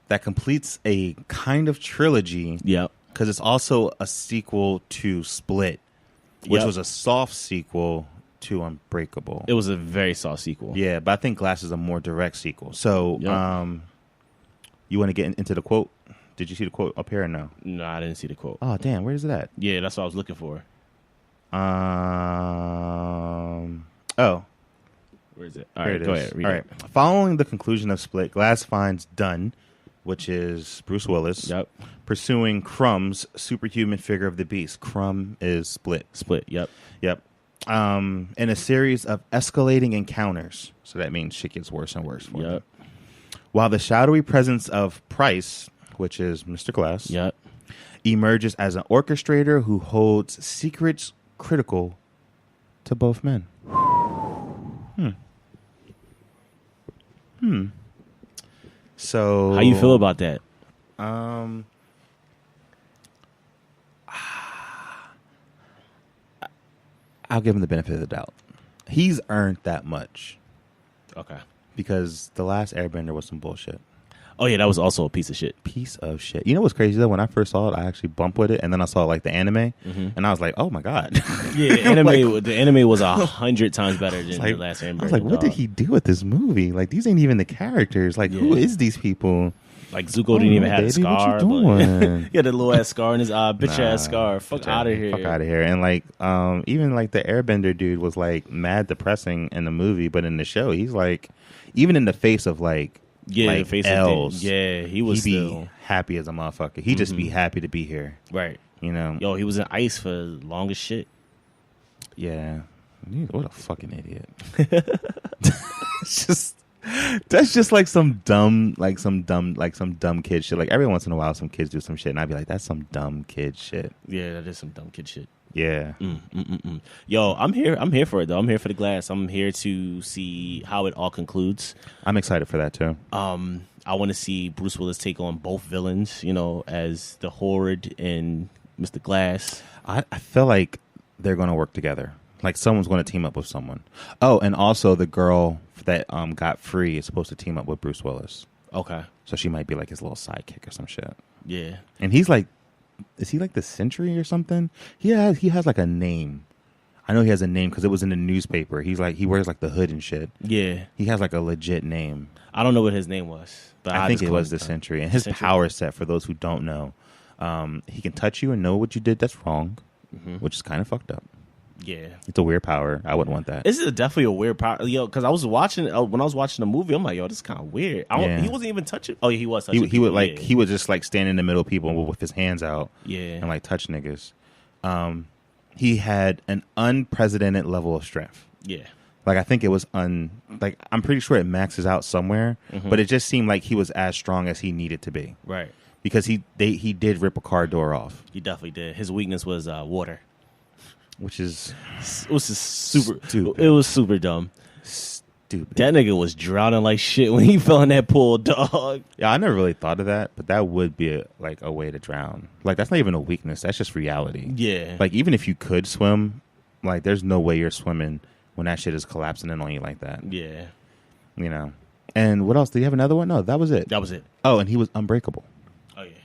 that completes a kind of trilogy. Yep. Because it's also a sequel to Split, which was a soft sequel to Unbreakable. It was a very soft sequel. Yeah, but I think Glass is a more direct sequel. So you want to get into the quote? Did you see the quote up here or no? No, I didn't see the quote. Oh, damn. Where is it at? Yeah, that's what I was looking for. Where is it? All right, go ahead. Read it. Following the conclusion of Split, Glass finds Dunn, which is Bruce Willis, pursuing Crumb's superhuman figure of the beast. Crumb is Split. Yep. In a series of escalating encounters. So that means shit gets worse and worse for him. While the shadowy presence of Price, which is Mr. Glass, emerges as an orchestrator who holds secrets critical to both men. So how you feel about that? I'll give him the benefit of the doubt. He's earned that much. Okay. Because The Last Airbender was some bullshit. Oh, yeah, that was also a piece of shit. Piece of shit. You know what's crazy, though? When I first saw it, I actually bumped with it, and then I saw, like, the anime, and I was like, oh, my God. Yeah, the anime was 100 times better than The Last Airbender. I was like, what did he do with this movie? Like, these ain't even the characters. Like, who is these people? Like, Zuko didn't even have a scar. What you doing? He had a little ass scar in his eye, bitch-ass scar. Fuck out of here. Fuck out of here. And, like, even, like, the Airbender dude was, like, mad depressing in the movie, but in the show, he's, like, even in the face of, like, the face L's, he was be happy as a motherfucker. He just be happy to be here. Right. You know? Yo, he was in ice for long as shit. Yeah. What a fucking idiot. That's just like some dumb kid shit. Like every once in a while some kids do some shit and I'd be like, that's some dumb kid shit. Yeah, that is some dumb kid shit. Yeah. Yo, I'm here for it though. I'm here for the Glass. I'm here to see how it all concludes. I'm excited for that too. I want to see Bruce Willis take on both villains, you know, as the Horde and Mr. Glass. I feel like they're going to work together. Like someone's going to team up with someone. Oh, and also the girl that got free is supposed to team up with Bruce Willis. Okay. So she might be like his little sidekick or some shit. Yeah. And he's like, is he like the Sentry or something? He has like a name. I know he has a name because it was in the newspaper. He's like, he wears like the hood and shit. Yeah. He has like a legit name. I don't know what his name was. But I think it was the Sentry. And his power set, for those who don't know, he can touch you and know what you did that's wrong, which is kind of fucked up. Yeah. It's a weird power. I wouldn't want that. This is definitely a weird power. Yo, because I was watching, when I was watching the movie, I'm like, yo, this is kind of weird. He wasn't even touching. Oh, yeah, he was touching. He would like, he would just like stand in the middle of people with his hands out. Yeah. And like touch niggas. He had an unprecedented level of strength. Yeah. Like, I think it was I'm pretty sure it maxes out somewhere, but it just seemed like he was as strong as he needed to be. Right. because he did rip a car door off. He definitely did. His weakness was water, which is super stupid. It was super dumb. Stupid. That nigga was drowning like shit when he fell in that pool, dog. Yeah, I never really thought of that, but that would be a way to drown. Like, that's not even a weakness. That's just reality. Yeah. Like, even if you could swim, like, there's no way you're swimming when that shit is collapsing in on you like that. Yeah. You know. And what else? Do you have another one? No, that was it. That was it. Oh, and he was unbreakable. Oh, yeah.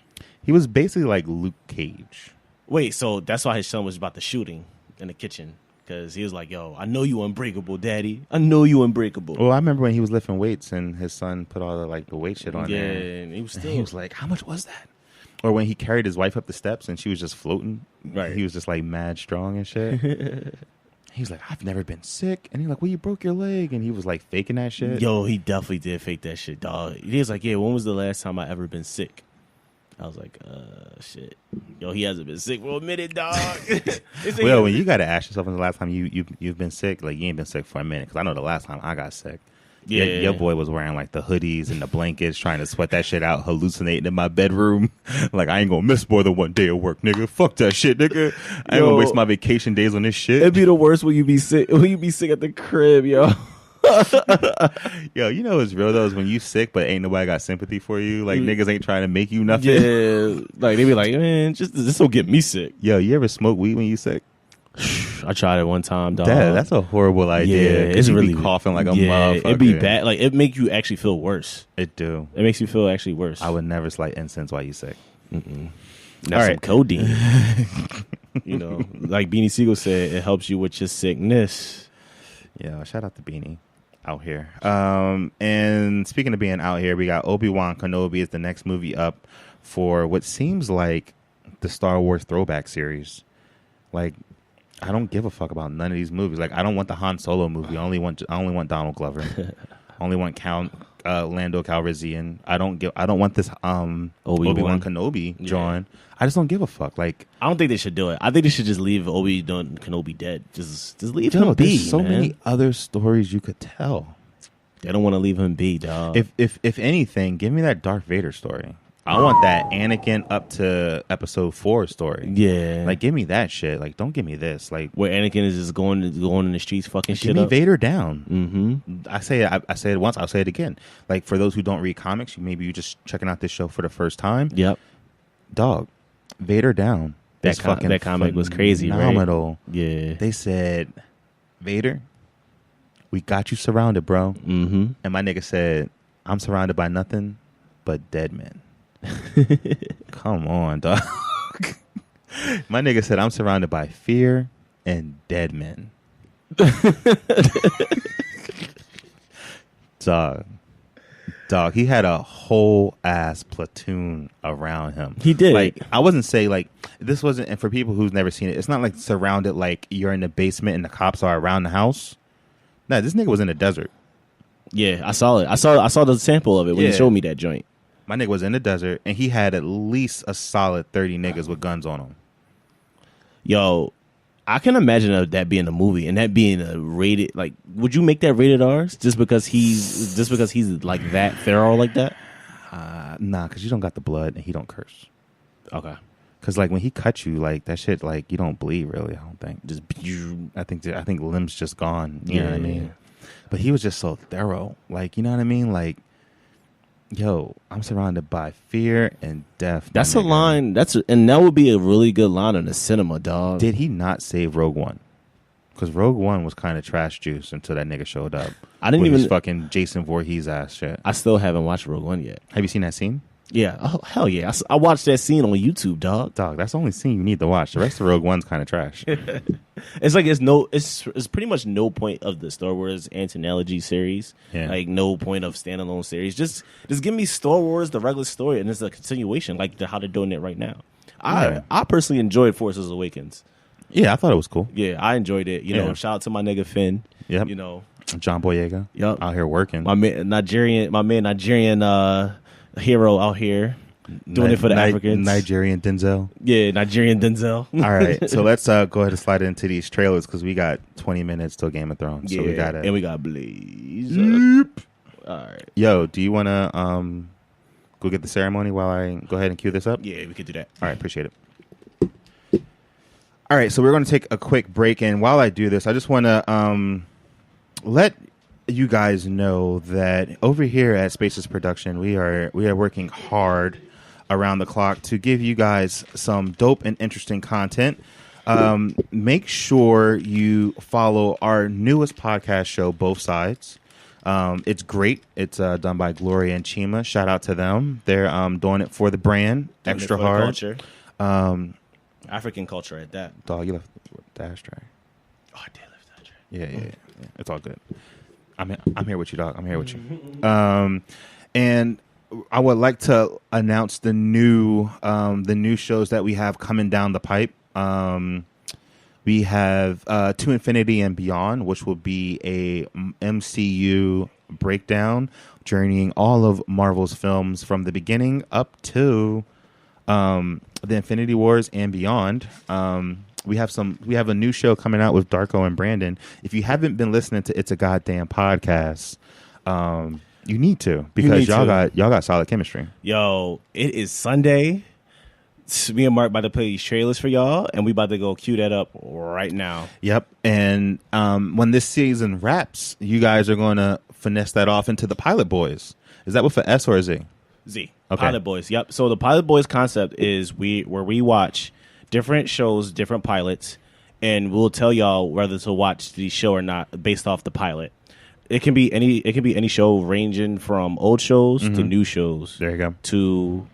He was basically like Luke Cage. Wait, so that's why his son was about the shooting in the kitchen. Because he was like, yo, I know you unbreakable, daddy. I know you unbreakable. Well, I remember when he was lifting weights and his son put all the weight shit on there. Yeah, and he was like, how much was that? Or when he carried his wife up the steps and she was just floating. Right. He was just like mad strong and shit. He's like, I've never been sick. And he's like, well, you broke your leg. And he was like faking that shit. Yo, he definitely did fake that shit, dog. He was like, yeah, when was the last time I ever been sick? I was like, shit. Yo, he hasn't been sick for a minute, dog. Well, when you got to ask yourself when the last time you've been sick, like, you ain't been sick for a minute. Because I know the last time I got sick. Yeah, your boy was wearing like the hoodies and the blankets, trying to sweat that shit out, hallucinating in my bedroom. Like, I ain't gonna miss more than one day of work, nigga. Fuck that shit, nigga. I ain't gonna waste my vacation days on this shit. It'd be the worst when you be sick. When you be sick at the crib, yo. Yo, you know what's real though is when you sick, but ain't nobody got sympathy for you. Like, niggas ain't trying to make you nothing. Yeah, like they be like, man, just this don't get me sick. Yo, you ever smoke weed when you sick? I tried it one time, dog. That's a horrible idea. Yeah, it's really be coughing like a motherfucker. It'd be bad. Like, it make you actually feel worse. It do. It makes you feel actually worse. I would never light incense while you sick. That's some codeine. You know, like Beanie Siegel said, it helps you with your sickness. Yeah, shout out to Beanie out here. And speaking of being out here, we got Obi-Wan Kenobi is the next movie up for what seems like the Star Wars throwback series. Like, I don't give a fuck about none of these movies. Like, I don't want the Han Solo movie. I only want Donald Glover. I only want Lando Calrissian. I don't want this Obi-Wan Kenobi drawn. I just don't give a fuck. Like, I don't think they should do it. I think they should just leave Obi-Wan Kenobi dead. Just leave him be. There's so many other stories you could tell. They don't want to leave him be, dog. If anything, give me that Darth Vader story. I want that Anakin up to episode 4 story. Yeah, like, give me that shit. Like, don't give me this. Like, where Anakin is just going in the streets, fucking shit up. Give me Vader down. Mm-hmm. I say it once. I'll say it again. Like, for those who don't read comics, maybe you just checking out this show for the first time. Yep, dog, Vader down. That comic was crazy, phenomenal. Right? Yeah, they said, Vader, we got you surrounded, bro. Mm-hmm. And my nigga said, I'm surrounded by nothing but dead men. Come on, dog. My nigga said, I'm surrounded by fear and dead men. Dog, he had a whole ass platoon around him. He did. Like, I wasn't say like this wasn't, and for people who's never seen it, it's not like surrounded like you're in the basement and the cops are around the house. Nah, this nigga was in the desert. Yeah, I saw it. I saw the sample of it when you showed me that joint. My nigga was in the desert, and he had at least a solid 30 niggas with guns on him. Yo, I can imagine that being a movie and that being a rated. Like, would you make that rated R just because he's like that feral like that? Nah, because you don't got the blood and he don't curse. Okay. Because like when he cut you, like that shit, like you don't bleed really. I don't think. Just I think limbs just gone. You know what I mean? But he was just so thorough. Like, you know what I mean? Like, yo, I'm surrounded by fear and death. That's a line. And that would be a really good line in the cinema, dog. Did he not save Rogue One? Because Rogue One was kind of trash juice until that nigga showed up. I didn't even fucking Jason Voorhees ass shit. I still haven't watched Rogue One yet. Have you seen that scene? Yeah. Oh, hell yeah. I watched that scene on YouTube, dog. Dog, that's the only scene you need to watch. The rest of Rogue One's kind of trash. It's like it's pretty much no point of the Star Wars anthology series. Yeah. Like no point of standalone series. Just give me Star Wars, the regular story, and it's a continuation, like how they're doing it right now. I personally enjoyed Forces Awakens. Yeah, I thought it was cool. Yeah, I enjoyed it. You know, shout out to my nigga Finn. Yep. You know, John Boyega. Yep. Out here working. My man Nigerian hero out here doing it for the Africans. Nigerian Denzel. Yeah, Nigerian Denzel. All right, so let's go ahead and slide into these trailers because we got 20 minutes till Game of Thrones. Yeah, so we got Blaze. Yep. All right. Yo, do you want to go get the ceremony while I go ahead and cue this up? Yeah, we could do that. All right, appreciate it. All right, so we're going to take a quick break, and while I do this, I just want to let you guys know that over here at Spaces Production, we are working hard around the clock to give you guys some dope and interesting content. Make sure you follow our newest podcast show, Both Sides. It's great. It's done by Gloria and Chima. Shout out to them. They're doing it for the brand, extra hard. Culture. African culture at that. Dog, you left the ashtray. Oh, I did lift that tray. Yeah. It's all good. I'm here with you, dog. I'm here with you. And I would like to announce the new shows that we have coming down the pipe. We have To Infinity and Beyond, which will be a MCU breakdown, journeying all of Marvel's films from the beginning up to the Infinity Wars and beyond. We have a new show coming out with Darko and Brandon. If you haven't been listening to It's a Goddamn Podcast, you need to, because y'all got solid chemistry. Yo, it is Sunday. Me and Mark about to play these trailers for y'all, and we about to go cue that up right now. Yep. And when this season wraps, you guys are going to finesse that off into the Pilot Boys. Is that with an S or a Z? Z. Okay. Pilot Boys. Yep. So the Pilot Boys concept is where we watch different shows, different pilots, and we'll tell y'all whether to watch the show or not based off the pilot. It can be any show, ranging from old shows to new shows. There you go. To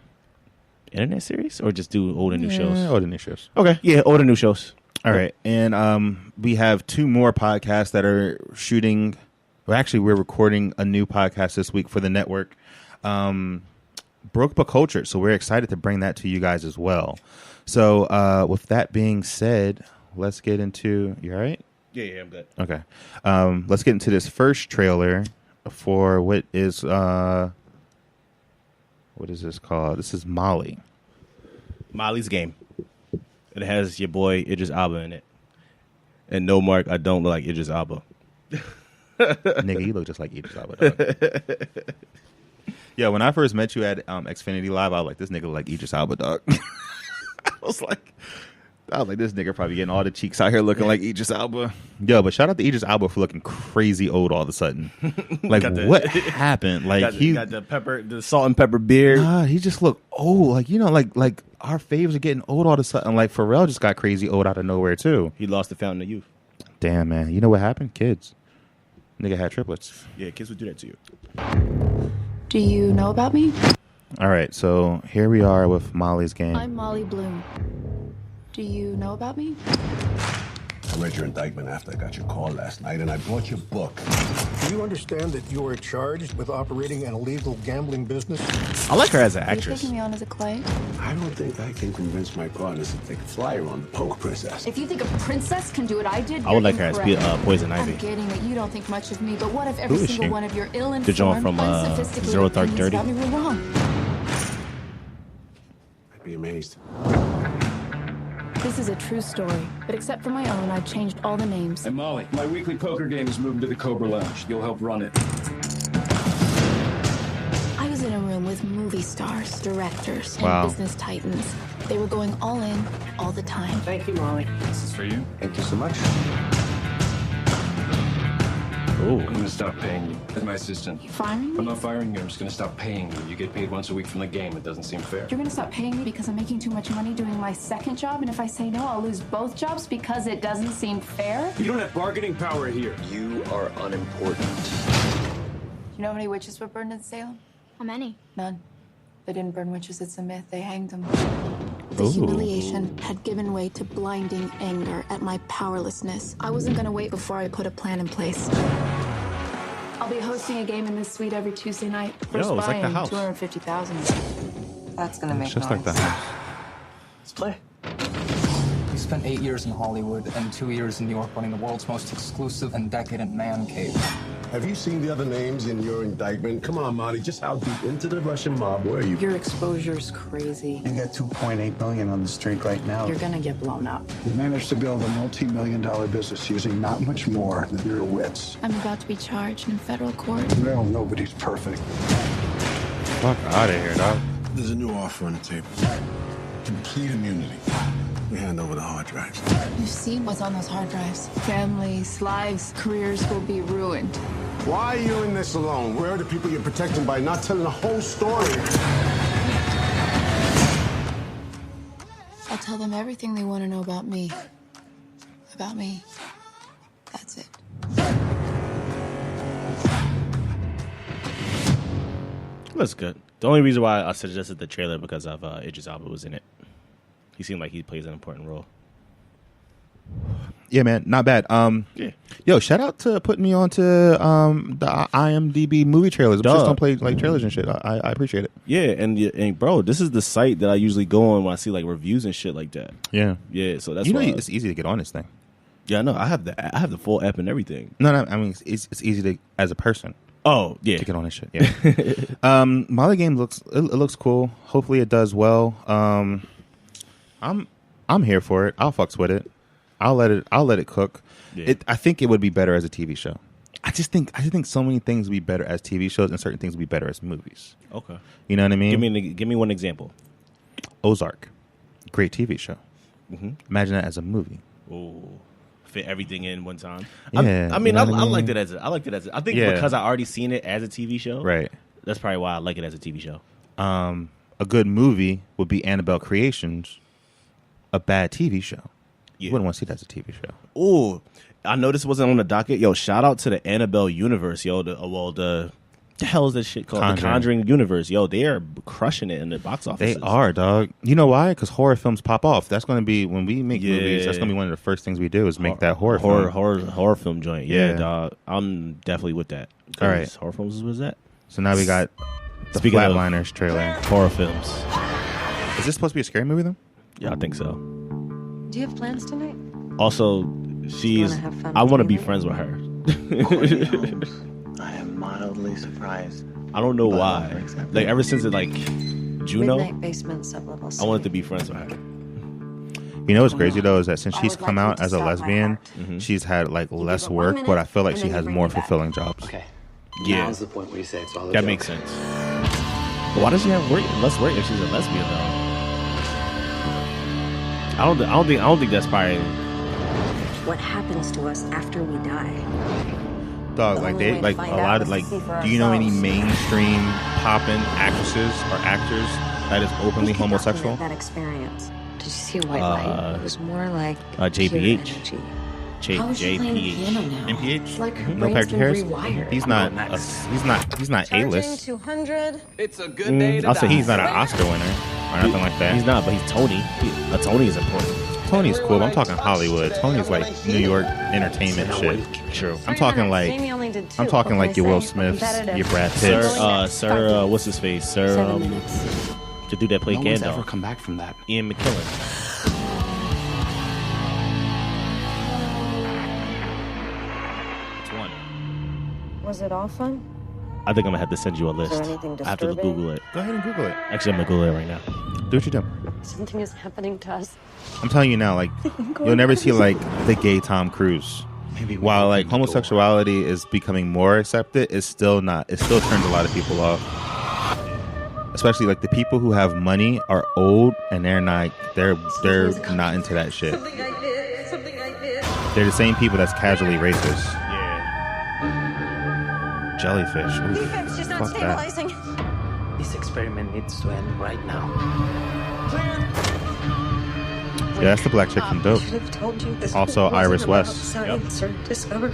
internet series, or just do old and new shows? Old and new shows. Okay. Yeah, old and new shows. All right. And we have two more podcasts that are shooting. Well, actually, we're recording a new podcast this week for the network. Broke but Culture. So we're excited to bring that to you guys as well. So with that being said, let's get into... You all right? Yeah, I'm good. Okay. Let's get into this first trailer for what is this called? This is Molly. Molly's Game. It has your boy Idris Elba in it. And no, Mark, I don't look like Idris Elba. Nigga, you look just like Idris Elba, dog. Yeah, when I first met you at Xfinity Live, I was like, this nigga look like Idris Elba, dog. I was like, this nigga probably getting all the cheeks out here looking like Idris Elba. Yo, but shout out to Idris Elba for looking crazy old all of a sudden. Like, what happened? Like, he got the salt and pepper beard. He just looked old. Like, you know, like our faves are getting old all of a sudden. Like, Pharrell just got crazy old out of nowhere too. He lost the fountain of youth. Damn, man. You know what happened? Kids. Nigga had triplets. Yeah, kids would do that to you. Do you know about me? All right, so here we are with Molly's Game. I'm Molly Bloom. Do you know about me? I read your indictment after I got your call last night, and I bought your book. Do you understand that you are charged with operating an illegal gambling business? I like her as an Are you actress. taking me on as a client? I don't think I can convince my partners to take a flyer on the Poke Princess. If you think a princess can do what I did, I would like her as incorrect. Poison I'm Ivy. getting that you don't think much of me, but what if every Who is single she? one of your The Joan ill-informed, from, unsophisticated Zero Dark opinions Thirty. about me were wrong? I'd be amazed. This is a true story, but except for my own, I've changed all the names. Hey, Molly, my weekly poker game is moving to the Cobra Lounge. You'll help run it. I was in a room with movie stars, directors, and Wow. business titans. They were going all in, all the time. Thank you, Molly. This is for you. Thank you so much. Ooh. I'm gonna stop paying you as my assistant. You firing me? I'm not firing you. I'm just gonna stop paying you. You get paid once a week from the game. It doesn't seem fair. You're gonna stop paying me because I'm making too much money doing my second job, and if I say no, I'll lose both jobs because it doesn't seem fair? You don't have bargaining power here. You are unimportant. You know how many witches were burned in Salem? How many? None. They didn't burn witches, it's a myth. They hanged them. The humiliation had given way to blinding anger at my powerlessness. I wasn't gonna wait before I put a plan in place. I'll be hosting a game in this suite every Tuesday night. First Yo, it's like the buy-in, house. 250,000. That's gonna make Just noise. like the house. Let's play. You spent 8 years in Hollywood and 2 years in New York running the world's most exclusive and decadent man cave. Have you seen the other names in your indictment? Come on, Molly, just how deep into the Russian mob were you? Your exposure's crazy. You got 2.8 million on the streak right now. You're gonna get blown up. You managed to build a multi-million-dollar business using not much more than your wits. I'm about to be charged in federal court. Well, nobody's perfect. fuck out of here, dog. There's a new offer on the table. Complete immunity. We hand over the hard drives. You see what's on those hard drives. Families, lives, careers will be ruined. Why are you in this alone? Where are the people you're protecting by not telling the whole story? I'll tell them everything they want to know about me. About me. That's it. That's good. The only reason why I suggested the trailer because of Idris Elba was in it. He seemed like he plays an important role. Yeah, man, not bad. Yeah. Yo, shout out to putting me onto the IMDb movie trailers. I just don't play like trailers and shit. I appreciate it. Yeah, and bro, this is the site that I usually go on when I see like reviews and shit like that. Yeah, yeah. So that's it's easy to get on this thing. Yeah, I know. I have the full app and everything. No, I mean it's easy to as a person. Oh yeah, to get on this shit. Yeah. My other game looks cool. Hopefully it does well. I'm here for it. I'll fucks with it. I'll let it cook. Yeah. I think it would be better as a TV show. I just think so many things would be better as TV shows and certain things would be better as movies. Okay. You know what I mean? Give me one example. Ozark, great TV show. Mm-hmm. Imagine that as a movie. Oh, fit everything in one time. Yeah, I liked it as I think because I already seen it as a TV show. Right. That's probably why I like it as a TV show. A good movie would be Annabelle Creations. A bad TV show. You wouldn't want to see that as a TV show. Oh, I know this wasn't on the docket. Yo, shout out to the Annabelle universe. Yo, the hell is that shit called? The Conjuring universe. Yo, they are crushing it in the box office. They are, dog. You know why? Because horror films pop off. That's going to be when we make movies. That's going to be one of the first things we do is make that horror film joint. Yeah, dog. I'm definitely with that. All right, horror films is what's that? So now we got the Flatliners trailer. Horror films. Is this supposed to be a scary movie though? Yeah, I think so. Do you have plans tonight? Also, I want to be friends with her. I am mildly surprised. I don't know why. Like ever since Juno, Midnight basement sublevel. I wanted to be friends with her. You know what's crazy though is that since she's come out as a lesbian, she's had like less work, but I feel like she has more fulfilling jobs. Okay. Yeah. Now's the point where you say it's all a that joke. makes sense. But why does she have less work if she's a lesbian though? I don't think that's probably What happens to us after we die? Dog, like they like a lot of like. Do you know any mainstream poppin' actresses or actors that is openly homosexual? That experience. Did you see White Light? It was more like JPH. JPH. MPH? Like her No brain's Patrick been Harris. rewired. He's not A-list. 200. It's a good day to I'll say die. he's not an Oscar winner or nothing like that. He's not, but he's Tony. A Tony is important. Tony's cool. But I'm talking Hollywood. Tony's like New York entertainment shit. True. I'm talking like your Will Smiths, your Brad Pitts. Sir, what's his face? Sir, to do that play No one's Gandalf. ever come back from that. Ian McKellen. Was it all fun? I think I'm gonna have to send you a list. Is there anything I have to disturbing? Google it. Go ahead and Google it. Actually, I'm gonna Google it right now. Do what you do. Something is happening to us. I'm telling you now, like you'll never see like the gay Tom Cruise. Maybe While like homosexuality is becoming more accepted, it's still not. It still turns a lot of people off. Especially like the people who have money are old and they're not into that shit. Something I did. They're the same people that's casually racist. Jellyfish. Oof, Defense just not fuck that. stabilizing. This experiment needs to end right now. Yeah, that's the black chick from Dope. I should have told you this Also wasn't Iris about West. Science or discovery.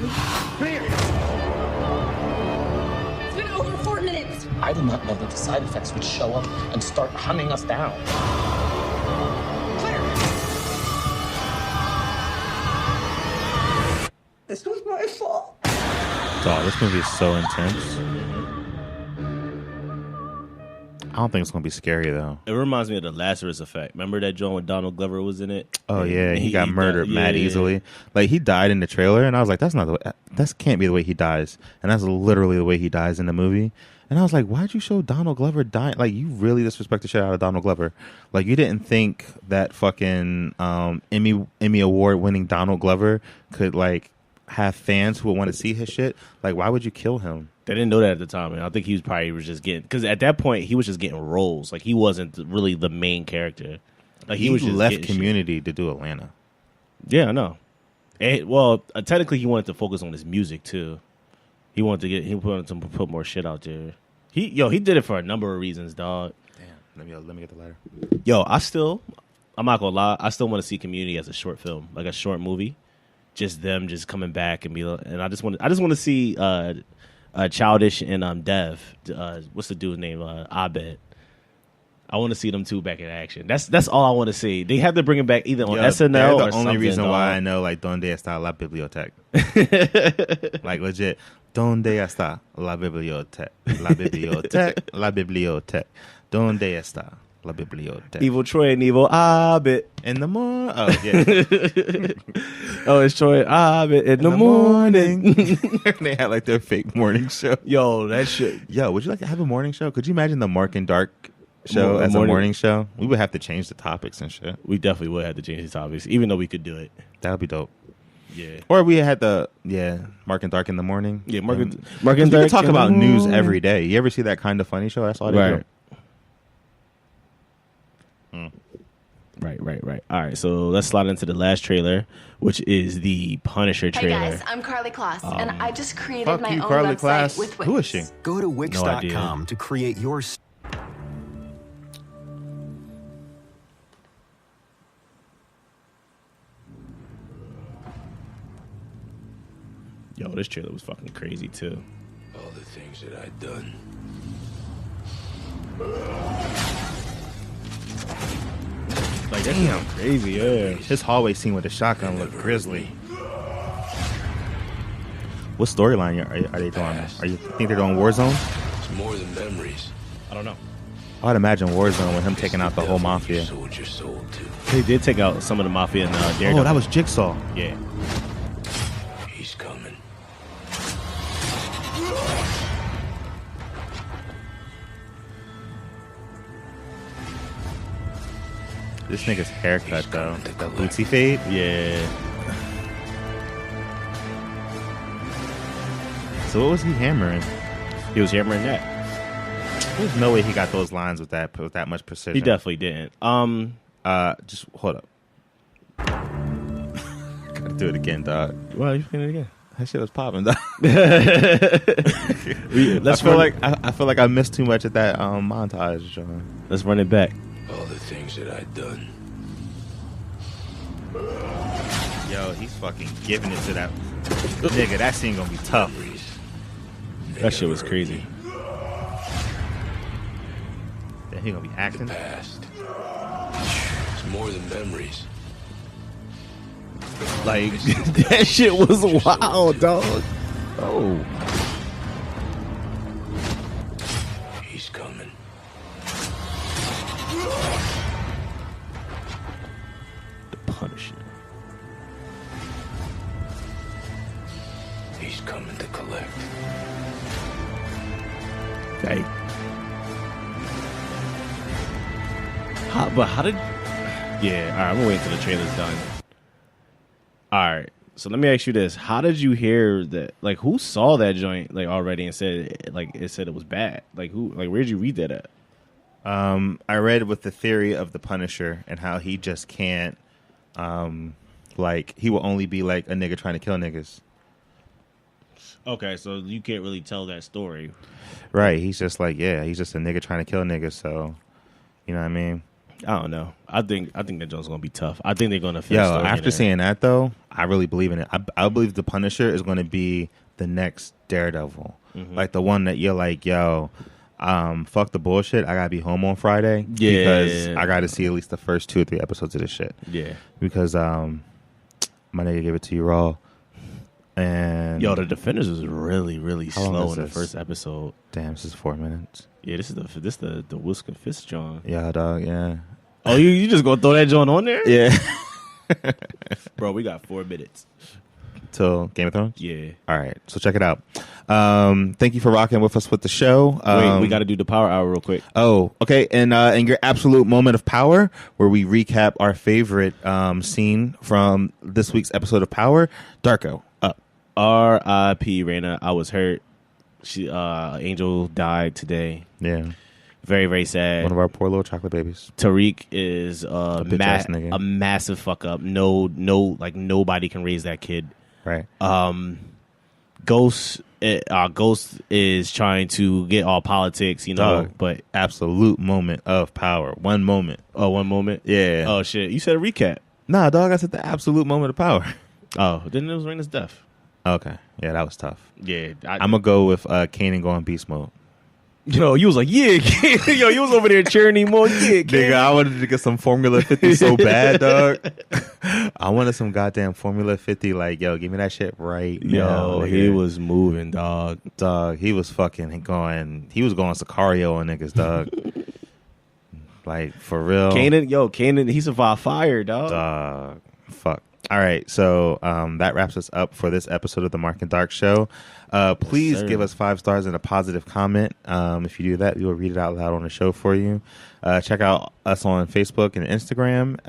It's been over 4 minutes. I did not know that the side effects would show up and start hunting us down. This was my fault. Dog, this movie is so intense. I don't think it's gonna be scary though. It reminds me of the Lazarus Effect. Remember that joint when Donald Glover was in it? Oh yeah, he got murdered mad easily. Like he died in the trailer, and I was like, "That's not the way. That can't be the way he dies." And that's literally the way he dies in the movie. And I was like, "Why'd you show Donald Glover dying? Like you really disrespect the shit out of Donald Glover. Like you didn't think that fucking Emmy award winning Donald Glover could like have fans who will want to see his shit, like, why would you kill him? They didn't know that at the time, and I think he was just getting, because at that point he was just getting roles. Like, he wasn't really the main character. Like, he was just left Community to do Atlanta. Yeah, I know. Well, technically he wanted to focus on his music too. He wanted to put more shit out there. He did it for a number of reasons, dog. Damn, let me get the letter. I'm not gonna lie, I still want to see Community as a short film, like a short movie. Just them just coming back and I just want to see Childish and Dev. What's the dude's name? Abed. I want to see them two back in action. That's all I want to see. They have to bring it back either on SNL or the only reason why I know, like, ¿Dónde está la biblioteca? Like, legit. ¿Dónde está la biblioteca? La biblioteca. La biblioteca. ¿Dónde está la biblioteca? Evil Troy and Evil Abed in the morning. Oh yeah. It's Troy Abed in the morning. They had like their fake morning show. Yo, that shit. Yo, would you like to have a morning show? Could you imagine the Mark and Dark show as a morning show? We would have to change the topics and shit. We definitely would have to change the topics, even though we could do it. That would be dope. Yeah. Or we had Mark and Dark in the morning. Yeah, Mark and Dark. We talk about news morning. Every day. You ever see that Kind of Funny show? That's all they do. Right. All right, so let's slide into the last trailer, which is the Punisher trailer. Hey guys, I'm Carly Kloss, and I just created my own Carly website Kloss. with Wix. Who is she? Go to Wix.com to create your... Yo, this trailer was fucking crazy too. All the things that I'd done. Like, damn, crazy, yeah. His hallway scene with the shotgun looked grisly. What storyline are they doing? You think they're doing Warzone? It's more than memories. I don't know. I'd imagine Warzone with him taking out the whole mafia. Sold your soul to. They did take out some of the mafia in Daredevil. Oh, that was Jigsaw. Yeah. He's coming. This nigga's haircut, though. The bootsy fade? Yeah. So what was he hammering? He was hammering that. There's no way he got those lines with that much precision. He definitely didn't. Just hold up. Gotta do it again, dog. Well, you doing it again? That shit was popping, dog. I feel like I missed too much of that montage, John. Let's run it back. All the things that I'd done. Yo, he's fucking giving it to that nigga. That scene gonna be tough. That shit was crazy. Then he gonna be acting. The past. It's more than memories. Like, that shit was wild, dog. Oh. He's coming. The Punisher. He's coming to collect. Hey. How did... Yeah, all right, I'm gonna wait until the trailer's done. All right, so let me ask you this. How did you hear that? Like, who saw that joint, like, already and said, like, it said it was bad? Like, where'd you read that at? I read with the theory of the Punisher and how he just can't, like, he will only be, like, a nigga trying to kill niggas. Okay, so you can't really tell that story. Right, he's just like, yeah, he's just a nigga trying to kill niggas, so, you know what I mean? I don't know. I think that joint's gonna be tough. I think they're gonna fit. Yo, after seeing that though, I really believe in it. I believe the Punisher is gonna be the next Daredevil, like the one that you're like, yo, fuck the bullshit. I gotta be home on Friday because I gotta see at least the first 2 or 3 episodes of this shit. Yeah, because my nigga gave it to you raw. And yo, the Defenders was really, really slow in the first episode. Damn, this is 4 minutes. Yeah, this is the Whisker Fist John. Yeah, dog. Yeah. Oh, you just gonna throw that joint on there? Yeah. Bro, we got 4 minutes till Game of Thrones. Yeah. All right, so check it out. Thank you for rocking with us with the show. Wait, we got to do the Power Hour real quick. Oh, okay. And in your absolute moment of power, where we recap our favorite scene from this week's episode of Power, Darko, up. R.I.P. Raina. I was hurt. She Angel died today. Yeah. Very, very sad. One of our poor little chocolate babies. Tariq is a massive fuck up. No, like nobody can raise that kid. Right. Ghost is trying to get all politics, but absolute moment of power. One moment. Oh, one moment? Yeah. Oh, shit. You said a recap. Nah, dog, I said the absolute moment of power. Oh, then it was Raina's death. Okay. Yeah, that was tough. Yeah. I'm going to go with Kanan going beast mode. Yo, you was like, yeah, Kanan. Yo, you was over there cheering him on. Yeah, Kanan. Nigga, I wanted to get some Formula 50 so bad, dog. I wanted some goddamn Formula 50. Like, yo, give me that shit right now. Yo, he was moving, dog. Dog, he was fucking going. He was going Sicario on niggas, dog. Like, for real. Kanan, he survived fire, dog. Dog, fuck. All right, so that wraps us up for this episode of the Mark and Dark Show. Please give us 5 stars and a positive comment. If you do that, we will read it out loud on the show for you. Check out us on Facebook and Instagram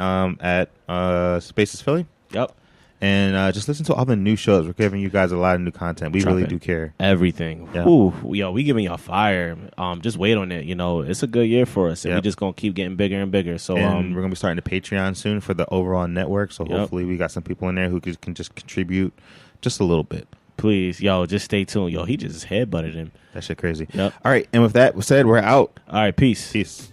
at Spaces Philly. Yep. And just listen to all the new shows. We're giving you guys a lot of new content. We really do care. Everything. Yeah. Ooh, yo, we giving y'all fire. Just wait on it. It's a good year for us. And we just going to keep getting bigger and bigger. So we're going to be starting the Patreon soon for the overall network. So hopefully we got some people in there who can just contribute just a little bit. Please, yo, just stay tuned. Yo, he just headbutted him. That shit crazy. Yep. All right. And with that said, we're out. All right. Peace. Peace.